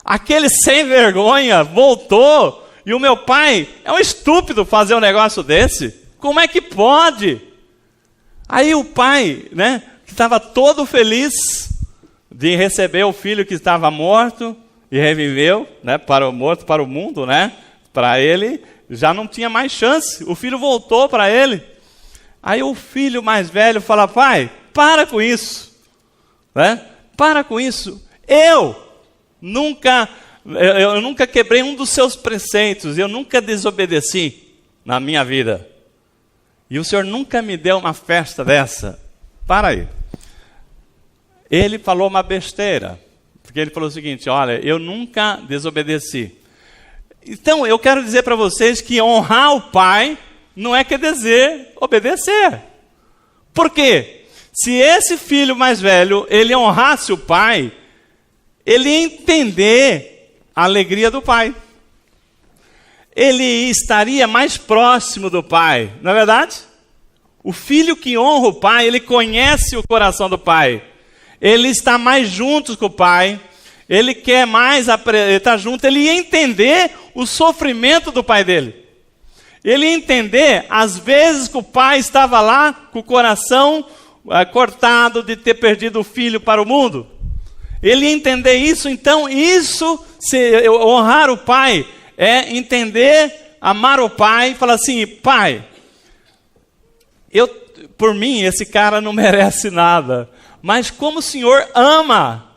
Aquele sem vergonha voltou, e o meu pai é um estúpido fazer um negócio desse. Como é que pode? Aí o pai, né, que estava todo feliz de receber o filho que estava morto e reviveu, né, para o mundo, né, para ele já não tinha mais chance. O filho voltou para ele. Aí o filho mais velho fala, pai, para com isso, né? Para com isso. Eu nunca quebrei um dos seus preceitos, eu nunca desobedeci na minha vida. E o senhor nunca me deu uma festa dessa. Para aí. Ele falou uma besteira, porque ele falou o seguinte, olha, eu nunca desobedeci. Então, eu quero dizer para vocês que honrar o pai não é quer dizer obedecer. Por quê? Se esse filho mais velho, ele honrasse o pai, ele ia entender a alegria do pai. Ele estaria mais próximo do pai, não é verdade? O filho que honra o pai, ele conhece o coração do pai. Ele está mais junto com o pai. Ele quer mais estar junto. Ele ia entender o sofrimento do pai dele. Ele ia entender as vezes que o pai estava lá com o coração cortado de ter perdido o filho para o mundo. Ele ia entender isso. Então honrar o pai é entender, amar o pai e falar assim, pai, por mim esse cara não merece nada, mas como o senhor ama,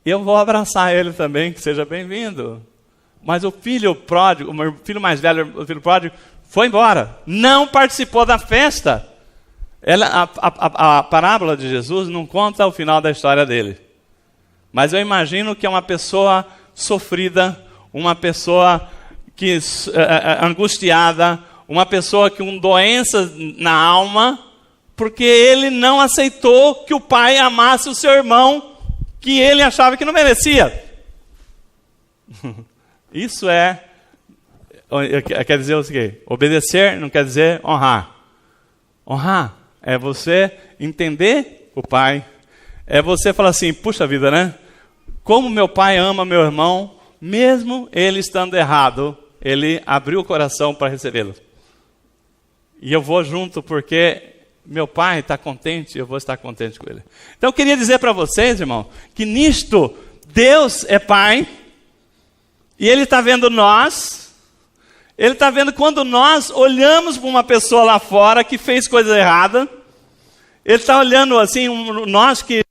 eu vou abraçar ele também, que seja bem-vindo. Mas o filho pródigo, o filho mais velho, o filho pródigo, foi embora, não participou da festa. A parábola de Jesus não conta o final da história dele. Mas eu imagino que é uma pessoa sofrida, uma pessoa angustiada, uma pessoa com doenças na alma, porque ele não aceitou que o pai amasse o seu irmão, que ele achava que não merecia. Isso quer dizer o quê? Obedecer não quer dizer honrar. Honrar é você entender o pai. É você falar assim, puxa vida, né? Como meu pai ama meu irmão, mesmo ele estando errado, ele abriu o coração para recebê-lo. E eu vou junto porque meu pai está contente, eu vou estar contente com ele. Então eu queria dizer para vocês, irmão, que nisto Deus é pai, e Ele está vendo nós, Ele está vendo quando nós olhamos para uma pessoa lá fora que fez coisa errada, Ele está olhando assim, nós que,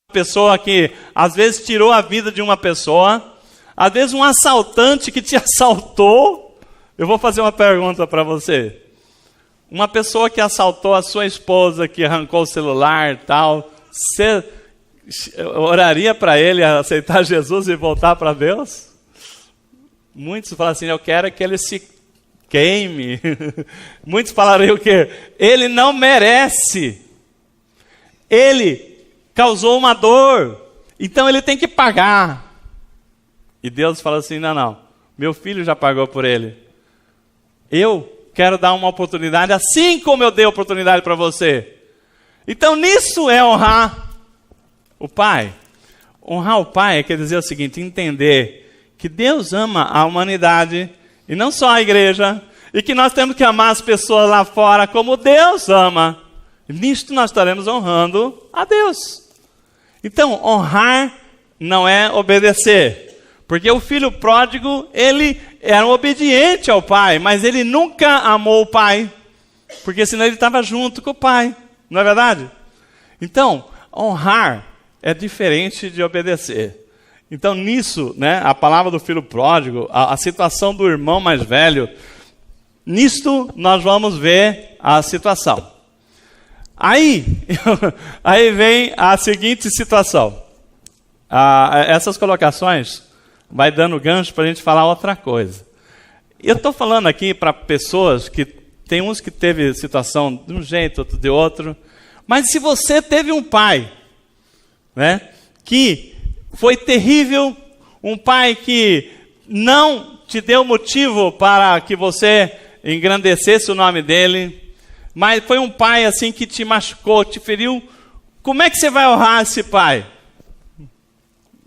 uma pessoa que às vezes tirou a vida de uma pessoa, às vezes um assaltante que te assaltou. Eu vou fazer uma pergunta para você. Uma pessoa que assaltou a sua esposa, que arrancou o celular e tal, você oraria para ele aceitar Jesus e voltar para Deus? Muitos falam assim, eu quero que ele se queime. Muitos falariam o quê? Ele não merece. Ele causou uma dor, então ele tem que pagar. E Deus fala assim, não, meu filho já pagou por ele. Eu quero dar uma oportunidade, assim como eu dei oportunidade para você. Então nisso é honrar o pai. Honrar o pai quer dizer o seguinte, entender que Deus ama a humanidade, e não só a igreja, e que nós temos que amar as pessoas lá fora como Deus ama. E nisto nós estaremos honrando a Deus. Então, honrar não é obedecer. Porque o filho pródigo, ele era obediente ao pai, mas ele nunca amou o pai, porque senão ele estava junto com o pai, não é verdade? Então, honrar é diferente de obedecer. Então, nisso, né, a palavra do filho pródigo, a situação do irmão mais velho, nisto nós vamos ver a situação. Aí vem a seguinte situação. Essas colocações vai dando gancho para a gente falar outra coisa. Eu estou falando aqui para pessoas que tem uns que teve situação de um jeito, outro de outro. Mas se você teve um pai, né, que foi terrível, um pai que não te deu motivo para que você engrandecesse o nome dele, mas foi um pai assim que te machucou, te feriu, como é que você vai honrar esse pai?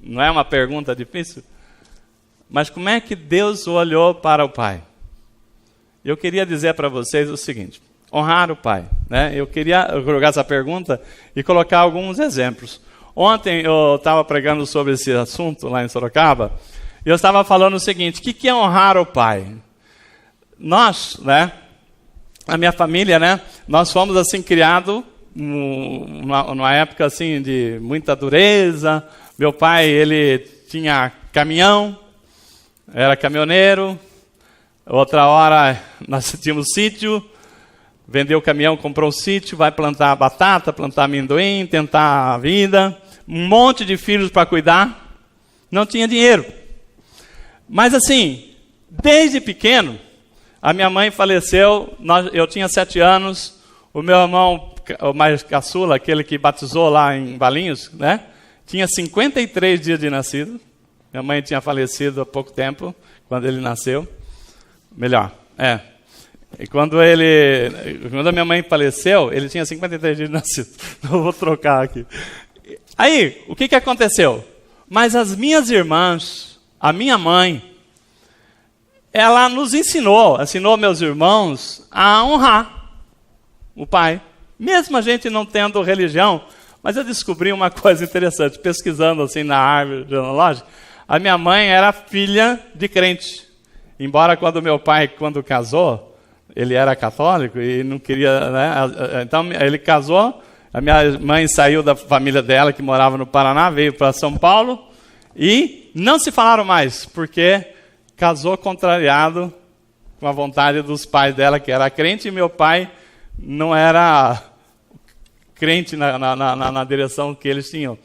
Não é uma pergunta difícil? Mas como é que Deus olhou para o pai? Eu queria dizer para vocês o seguinte, honrar o pai, né? Eu queria jogar essa pergunta e colocar alguns exemplos. Ontem eu estava pregando sobre esse assunto lá em Sorocaba, e eu estava falando o seguinte, o que é honrar o pai? Nós, né, a minha família, né, nós fomos assim criados numa época assim de muita dureza. Meu pai, ele tinha caminhão, era caminhoneiro. Outra hora nós tínhamos sítio, vendeu o caminhão, comprou um sítio, vai plantar batata, plantar amendoim, tentar a vida, um monte de filhos para cuidar, não tinha dinheiro. Mas assim, desde pequeno, a minha mãe faleceu, eu tinha 7 anos, o meu irmão, o mais caçula, aquele que batizou lá em Valinhos, né, tinha 53 dias de nascido. Minha mãe tinha falecido há pouco tempo, quando ele nasceu. Melhor, E quando a minha mãe faleceu, ele tinha 53 dias de nascido. Não vou trocar aqui. Aí, o que aconteceu? Mas as minhas irmãs, a minha mãe, ela nos ensinou meus irmãos a honrar o pai. Mesmo a gente não tendo religião, mas eu descobri uma coisa interessante, pesquisando assim na árvore genealógica. A minha mãe era filha de crente. Embora quando meu pai, quando casou, ele era católico e não queria, né? Então ele casou, a minha mãe saiu da família dela, que morava no Paraná, veio para São Paulo, e não se falaram mais, porque casou contrariado com a vontade dos pais dela, que era crente, e meu pai não era crente na direção que eles tinham.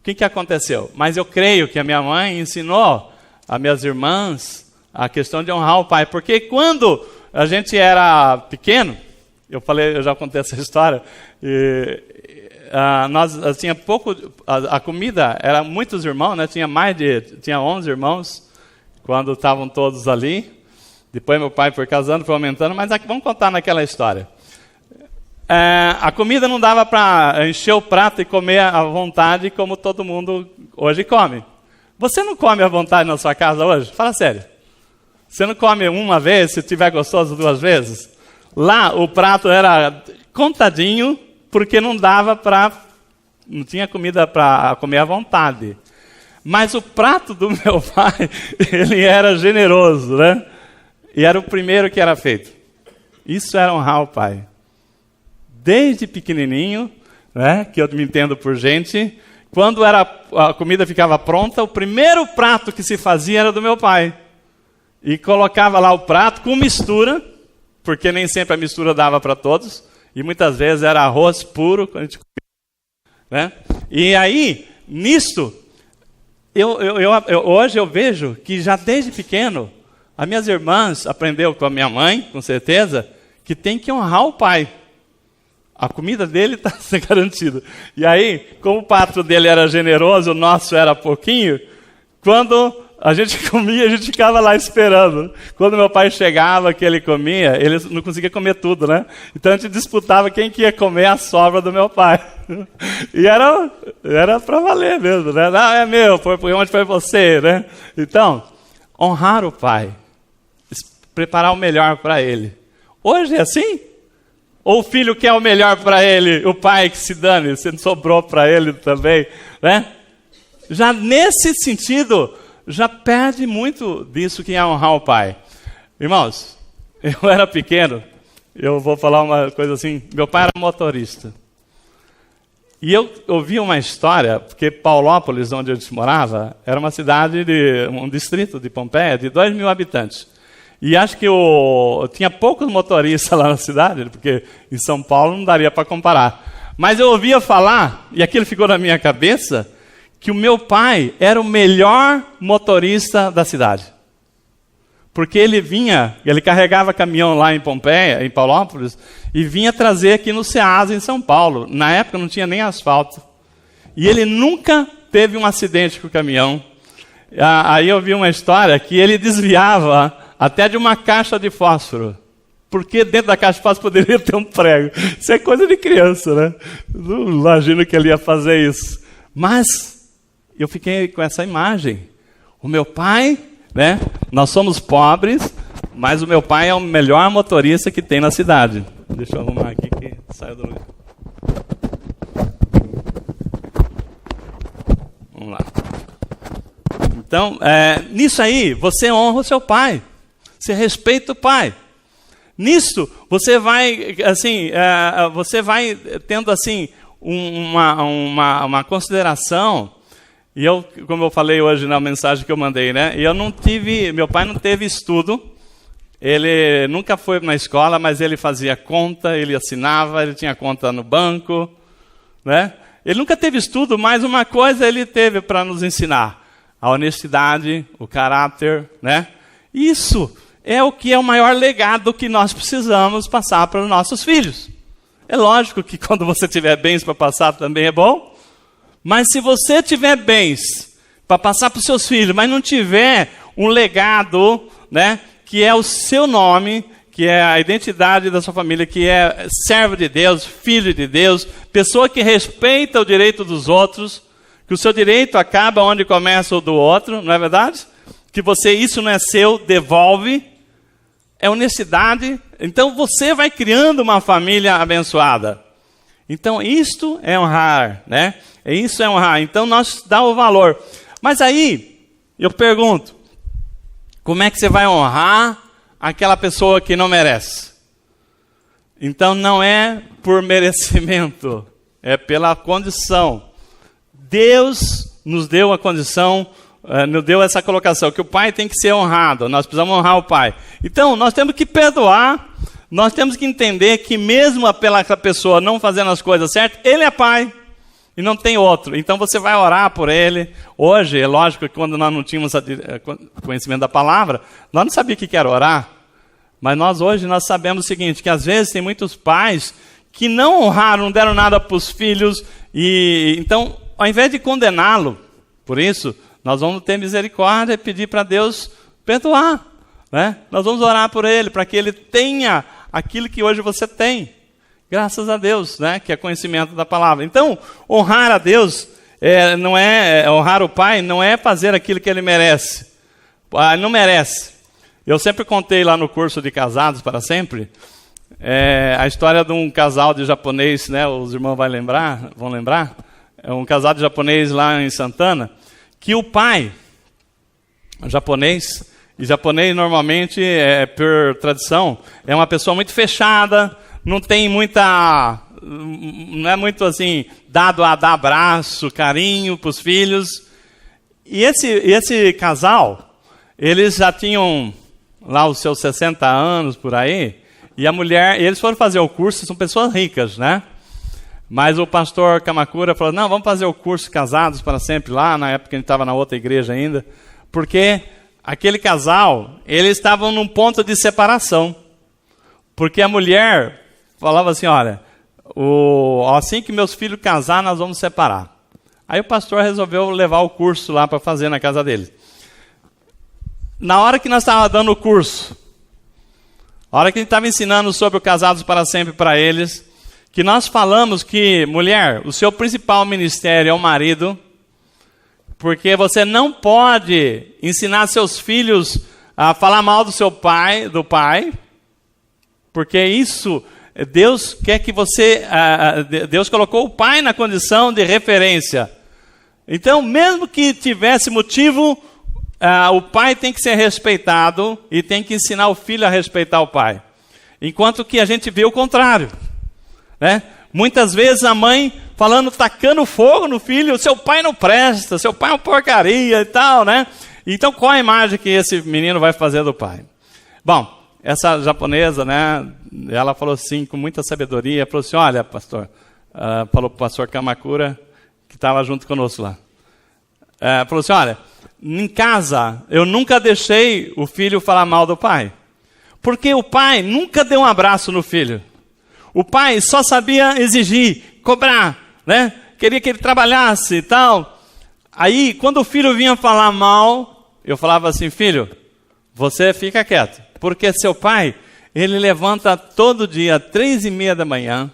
O que aconteceu? Mas eu creio que a minha mãe ensinou a minhas irmãs a questão de honrar o pai. Porque quando a gente era pequeno, eu já contei essa história, nós tinha pouco, a comida, era muitos irmãos, né? Tinha 11 irmãos, quando estavam todos ali. Depois meu pai foi casando, foi aumentando, mas vamos contar naquela história. A comida não dava para encher o prato e comer à vontade como todo mundo hoje come. Você não come à vontade na sua casa hoje? Fala sério. Você não come uma vez, se tiver gostoso 2 vezes? Lá o prato era contadinho, porque não tinha comida para comer à vontade. Mas o prato do meu pai, ele era generoso, né? E era o primeiro que era feito. Isso era honrar o pai. Desde pequenininho, né, que eu me entendo por gente, quando a comida ficava pronta, o primeiro prato que se fazia era do meu pai. E colocava lá o prato com mistura, porque nem sempre a mistura dava para todos, e muitas vezes era arroz puro, quando a gente comia, né? E aí, nisso, hoje eu vejo que já desde pequeno, as minhas irmãs aprendeu com a minha mãe, com certeza, que tem que honrar o pai. A comida dele está garantida. E aí, como o prato dele era generoso, o nosso era pouquinho, quando a gente comia, a gente ficava lá esperando. Quando meu pai chegava, que ele comia, ele não conseguia comer tudo, né? Então a gente disputava quem que ia comer a sobra do meu pai. E era para valer mesmo, né? Não, é meu, onde foi você, né? Então, honrar o pai, preparar o melhor para ele. Hoje é assim? Ou o filho quer o melhor para ele, o pai que se dane, se não sobrou para ele também, né? Já nesse sentido, já perde muito disso que é honrar o pai. Irmãos, eu era pequeno, eu vou falar uma coisa assim, meu pai era motorista. E eu ouvi uma história, porque Paulópolis, onde a gente morava, era uma cidade, um distrito de Pompeia, de 2.000 habitantes. E acho que tinha poucos motoristas lá na cidade, porque em São Paulo não daria para comparar. Mas eu ouvia falar, e aquilo ficou na minha cabeça, que o meu pai era o melhor motorista da cidade. Porque ele carregava caminhão lá em Pompeia, em Paulópolis, e vinha trazer aqui no Ceasa, em São Paulo. Na época não tinha nem asfalto. E ele nunca teve um acidente com o caminhão. Aí eu vi uma história que ele desviava até de uma caixa de fósforo. Porque dentro da caixa de fósforo poderia ter um prego. Isso é coisa de criança, né? Não imagino que ele ia fazer isso. Mas eu fiquei com essa imagem. O meu pai, né? Nós somos pobres, mas o meu pai é o melhor motorista que tem na cidade. Deixa eu arrumar aqui que saiu do lugar. Vamos lá. Então, nisso aí, você honra o seu pai. Você respeita o pai. Nisso, você vai, assim, tendo, assim, uma consideração. E eu, como eu falei hoje na mensagem que eu mandei, né? Meu pai não teve estudo. Ele nunca foi na escola, mas ele fazia conta, ele assinava, ele tinha conta no banco, né? Ele nunca teve estudo, mas uma coisa ele teve para nos ensinar: a honestidade, o caráter, né? Isso é o que é o maior legado que nós precisamos passar para os nossos filhos. É lógico que quando você tiver bens para passar também é bom, mas se você tiver bens para passar para os seus filhos, mas não tiver um legado, né, que é o seu nome, que é a identidade da sua família, que é servo de Deus, filho de Deus, pessoa que respeita o direito dos outros, que o seu direito acaba onde começa o do outro, não é verdade? Que isso não é seu, devolve. É honestidade. Então você vai criando uma família abençoada. Então isto é honrar, né? Isso é honrar. Então nós dá o valor. Mas aí eu pergunto, como é que você vai honrar aquela pessoa que não merece? Então não é por merecimento, é pela condição. Deus nos deu a condição, nos deu essa colocação, que o pai tem que ser honrado, nós precisamos honrar o pai. Então, nós temos que perdoar, nós temos que entender que mesmo pela pessoa não fazendo as coisas certas, ele é pai e não tem outro. Então, você vai orar por ele. Hoje, é lógico que quando nós não tínhamos conhecimento da palavra, nós não sabíamos o que era orar. Mas hoje nós sabemos o seguinte, que às vezes tem muitos pais que não honraram, não deram nada para os filhos. E então, ao invés de condená-lo por isso, nós vamos ter misericórdia e pedir para Deus perdoar, né? Nós vamos orar por ele, para que ele tenha aquilo que hoje você tem. Graças a Deus, né? Que é conhecimento da palavra. Então, honrar a Deus, honrar o pai, não é fazer aquilo que ele merece. Ele não merece. Eu sempre contei lá no curso de Casados para Sempre, a história de um casal de japonês, né? Os irmãos vão lembrar? É um casal de japonês lá em Santana, que o pai, japonês, e japonês normalmente, por tradição, é uma pessoa muito fechada, não é muito assim, dado a dar abraço, carinho para os filhos. E esse casal, eles já tinham lá os seus 60 anos por aí, e a mulher, eles foram fazer o curso, são pessoas ricas, né? Mas o pastor Kamakura falou, não, vamos fazer o curso Casados para Sempre lá, na época a gente estava na outra igreja ainda, porque aquele casal, eles estavam num ponto de separação, porque a mulher falava assim, olha, assim que meus filhos casar, nós vamos separar. Aí o pastor resolveu levar o curso lá para fazer na casa dele. Na hora que nós estávamos dando o curso, a hora que a gente estava ensinando sobre o Casados para Sempre para eles, que nós falamos que, mulher, o seu principal ministério é o marido, porque você não pode ensinar seus filhos a falar mal do pai, porque isso, Deus quer que você, Deus colocou o pai na condição de referência. Então, mesmo que tivesse motivo, o pai tem que ser respeitado e tem que ensinar o filho a respeitar o pai. Enquanto que a gente vê o contrário, né? Muitas vezes a mãe falando, tacando fogo no filho, seu pai não presta, seu pai é uma porcaria e tal, né? Então, qual a imagem que esse menino vai fazer do pai? Bom, essa japonesa, né, ela falou assim, com muita sabedoria, falou assim, olha, pastor, falou para o pastor Kamakura, que estava junto conosco lá. Falou assim, olha, em casa, eu nunca deixei o filho falar mal do pai. Porque o pai nunca deu um abraço no filho. O pai só sabia exigir, cobrar, né? Queria que ele trabalhasse e tal. Aí, quando o filho vinha falar mal, eu falava assim, filho, você fica quieto. Porque seu pai, ele levanta todo dia, 3:30 da manhã,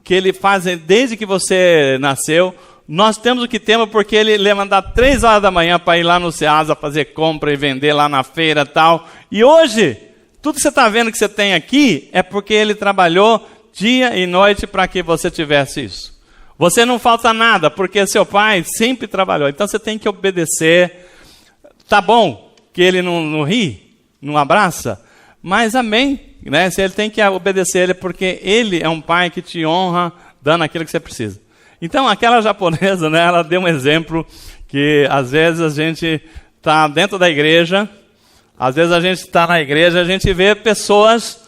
que ele faz desde que você nasceu. Nós temos o que temos porque ele levanta 3 horas da manhã para ir lá no Ceasa fazer compra e vender lá na feira e tal. E hoje, tudo que você está vendo que você tem aqui é porque ele trabalhou dia e noite para que você tivesse isso. Você não falta nada, porque seu pai sempre trabalhou. Então você tem que obedecer. Tá bom que ele não ri, não abraça, mas amém. Né? Se ele tem que obedecer ele, porque ele é um pai que te honra, dando aquilo que você precisa. Então aquela japonesa, né, ela deu um exemplo que às vezes a gente está dentro da igreja, às vezes a gente está na igreja, a gente vê pessoas,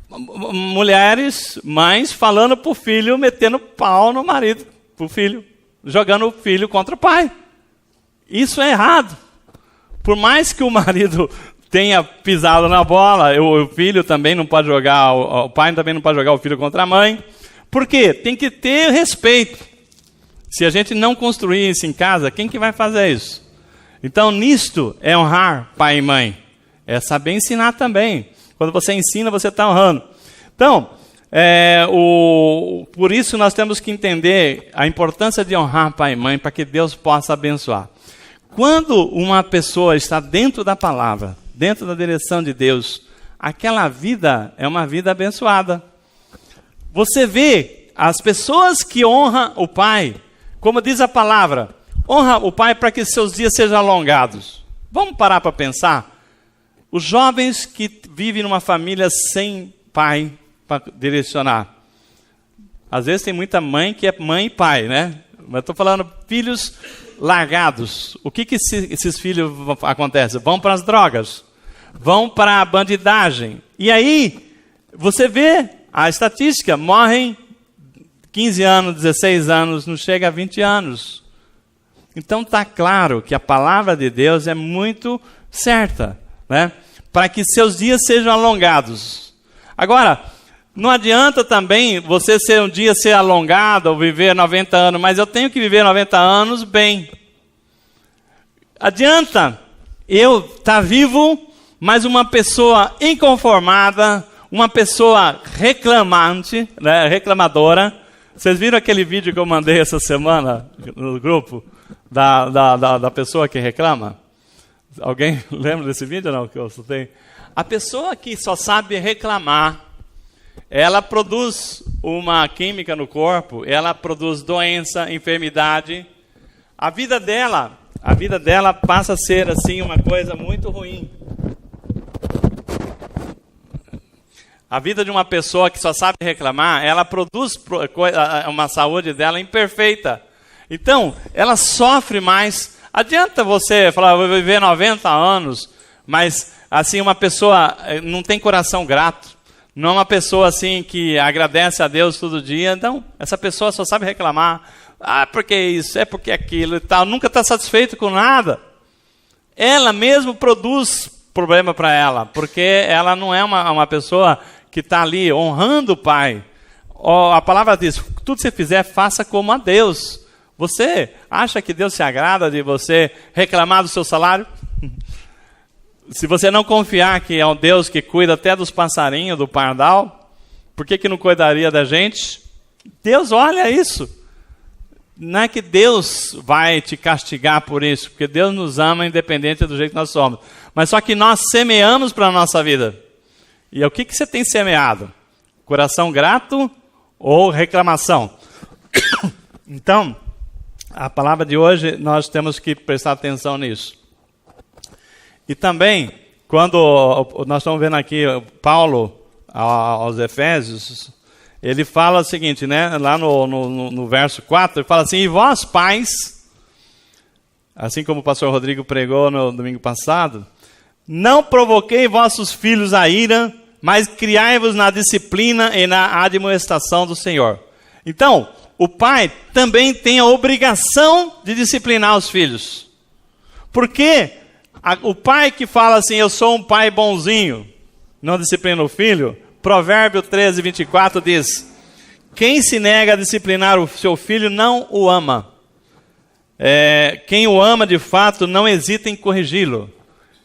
mulheres, mães, falando para o filho, metendo pau no marido, para o filho, jogando o filho contra o pai. Isso é errado. Por mais que o marido tenha pisado na bola, o filho também não pode jogar, o pai também não pode jogar o filho contra a mãe. Por quê? Tem que ter respeito. Se a gente não construir isso em casa, quem que vai fazer isso? Então, nisto é honrar pai e mãe. É saber ensinar também. Quando você ensina, você está honrando. Então, por isso nós temos que entender a importância de honrar pai e mãe para que Deus possa abençoar. Quando uma pessoa está dentro da palavra, dentro da direção de Deus, aquela vida é uma vida abençoada. Você vê as pessoas que honram o pai, como diz a palavra, honra o pai para que seus dias sejam alongados. Vamos parar para pensar? Os jovens que vivem numa família sem pai para direcionar. Às vezes tem muita mãe que é mãe e pai, né? Mas estou falando filhos largados. O que esses filhos acontecem? Vão para as drogas, vão para a bandidagem. E aí, você vê a estatística, morrem 15 anos, 16 anos, não chega a 20 anos. Então está claro que a palavra de Deus é muito certa, né? Para que seus dias sejam alongados. Agora, não adianta também você um dia ser alongado ou viver 90 anos, mas eu tenho que viver 90 anos bem. Adianta eu estar vivo, mas uma pessoa inconformada, uma pessoa reclamante, né, reclamadora. Vocês viram aquele vídeo que eu mandei essa semana no grupo da pessoa que reclama? Alguém lembra desse vídeo ou não? Que eu soltei? A pessoa que só sabe reclamar, ela produz uma química no corpo, ela produz doença, enfermidade. A vida dela passa a ser assim uma coisa muito ruim. A vida de uma pessoa que só sabe reclamar, ela produz uma saúde dela imperfeita. Então, ela sofre mais. Adianta você falar, eu vou viver 90 anos, mas assim uma pessoa não tem coração grato. Não é uma pessoa assim que agradece a Deus todo dia. Não, essa pessoa só sabe reclamar. Ah, porque isso, é porque aquilo e tal. Nunca está satisfeito com nada. Ela mesmo produz problema para ela, porque ela não é uma pessoa que está ali honrando o Pai. A palavra diz, tudo que você fizer, faça como a Deus. Você acha que Deus se agrada de você reclamar do seu salário? Se você não confiar que é um Deus que cuida até dos passarinhos, do pardal, por que não cuidaria da gente? Deus olha isso. Não é que Deus vai te castigar por isso, porque Deus nos ama independente do jeito que nós somos. Mas só que nós semeamos para a nossa vida. E o que você tem semeado? Coração grato ou reclamação? Então, a palavra de hoje, nós temos que prestar atenção nisso. E também, quando nós estamos vendo aqui Paulo aos Efésios, ele fala o seguinte, né? Lá no verso 4, ele fala assim, e vós pais, assim como o pastor Rodrigo pregou no domingo passado, não provoquei vossos filhos a ira, mas criai-vos na disciplina e na admoestação do Senhor. Então, o pai também tem a obrigação de disciplinar os filhos. Por quê? O pai que fala assim, eu sou um pai bonzinho, não disciplina o filho, Provérbio 13, 24 diz, quem se nega a disciplinar o seu filho não o ama. Quem o ama de fato não hesita em corrigi-lo.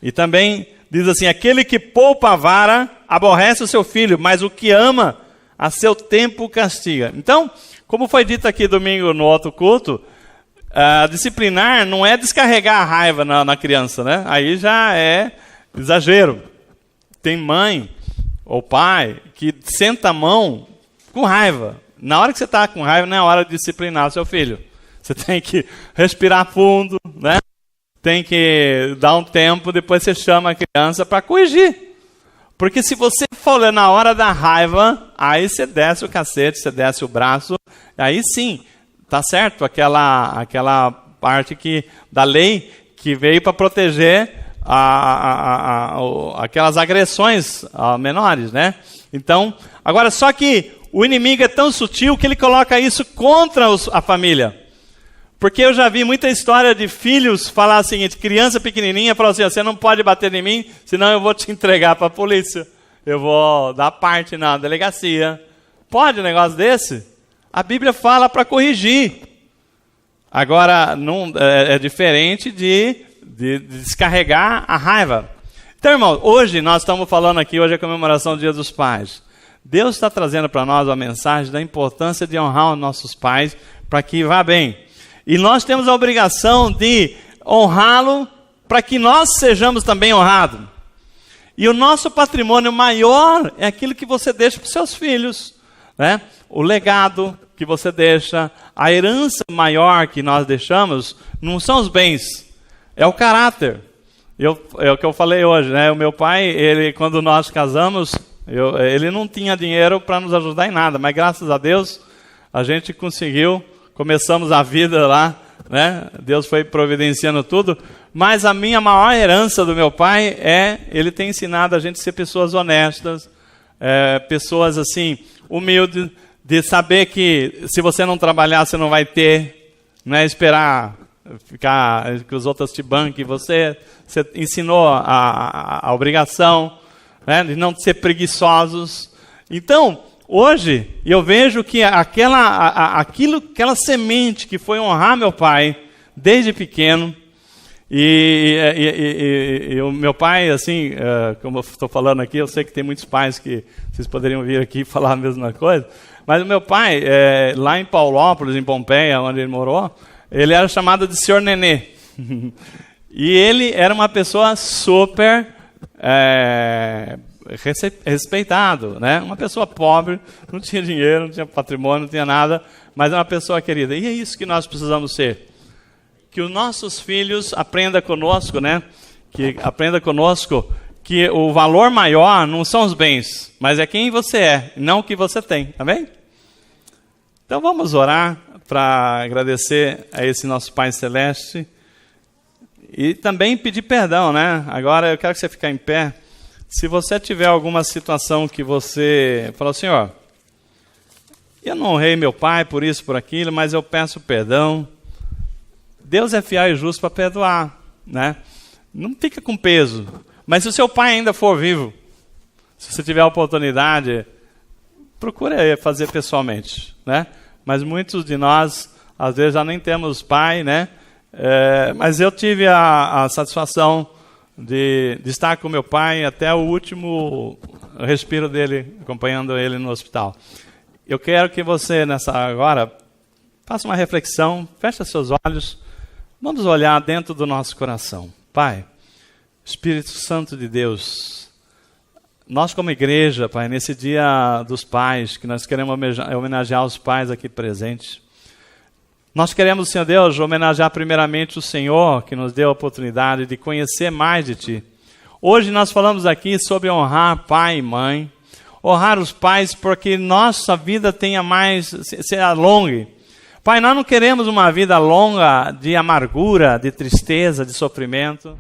E também diz assim, aquele que poupa a vara aborrece o seu filho, mas o que ama a seu tempo castiga. Então, como foi dito aqui domingo no outro culto, disciplinar não é descarregar a raiva na criança, né? Aí já é exagero. Tem mãe ou pai que senta a mão com raiva. Na hora que você está com raiva, não é hora de disciplinar o seu filho. Você tem que respirar fundo, né? Tem que dar um tempo, depois você chama a criança para corrigir. Porque se você for na hora da raiva, aí você desce o cacete, você desce o braço, aí sim, tá certo, aquela parte da lei que veio para proteger aquelas agressões menores, né? Então, agora só que o inimigo é tão sutil que ele coloca isso contra a família. Porque eu já vi muita história de filhos falar o seguinte, criança pequenininha falou assim, você não pode bater em mim, senão eu vou te entregar para a polícia. Eu vou dar parte na delegacia. Pode um negócio desse? A Bíblia fala para corrigir. Agora, não, é diferente de descarregar a raiva. Então, irmão, hoje nós estamos falando aqui, hoje é a comemoração do Dia dos Pais. Deus está trazendo para nós a mensagem da importância de honrar os nossos pais para que vá bem. E nós temos a obrigação de honrá-lo para que nós sejamos também honrados. E o nosso patrimônio maior é aquilo que você deixa para os seus filhos, né? O legado que você deixa, a herança maior que nós deixamos, não são os bens, é o caráter. É o que eu falei hoje, né? O meu pai, quando nós casamos, ele não tinha dinheiro para nos ajudar em nada, mas graças a Deus a gente conseguiu. Começamos a vida lá, né? Deus foi providenciando tudo. Mas a minha maior herança do meu pai ele tem ensinado a gente a ser pessoas honestas, pessoas assim, humildes, de saber que se você não trabalhar, você não vai ter, não é esperar ficar que os outros te banquem. Você ensinou a obrigação, né? De não ser preguiçosos. Então, hoje, eu vejo que aquela semente que foi honrar meu pai desde pequeno, e o meu pai, assim, como eu estou falando aqui, eu sei que tem muitos pais que vocês poderiam vir aqui e falar a mesma coisa, mas o meu pai, lá em Paulópolis, em Pompeia, onde ele morou, ele era chamado de Senhor Nenê. E ele era uma pessoa super respeitado, né? Uma pessoa pobre, não tinha dinheiro, não tinha patrimônio, não tinha nada, mas é uma pessoa querida. E é isso que nós precisamos ser. Que os nossos filhos aprendam conosco, né? Que aprenda conosco que o valor maior não são os bens, mas é quem você é, não o que você tem. Amém? Então vamos orar para agradecer a esse nosso Pai Celeste e também pedir perdão, né? Agora eu quero que você fique em pé. Se você tiver alguma situação que você falou assim, ó, eu não honrei meu pai por isso, por aquilo, mas eu peço perdão. Deus é fiel e justo para perdoar, né? Não fica com peso. Mas se o seu pai ainda for vivo, se você tiver a oportunidade, procure fazer pessoalmente, né? Mas muitos de nós, às vezes, já nem temos pai, né? Mas eu tive a satisfação de estar com meu pai até o último respiro dele, acompanhando ele no hospital. Eu quero que você, agora, faça uma reflexão, feche seus olhos, vamos olhar dentro do nosso coração. Pai, Espírito Santo de Deus, nós como igreja, Pai, nesse dia dos pais, que nós queremos homenagear os pais aqui presentes, nós queremos, Senhor Deus, homenagear primeiramente o Senhor, que nos deu a oportunidade de conhecer mais de Ti. Hoje nós falamos aqui sobre honrar pai e mãe, honrar os pais porque nossa vida tenha mais, se alongue. Pai, nós não queremos uma vida longa de amargura, de tristeza, de sofrimento.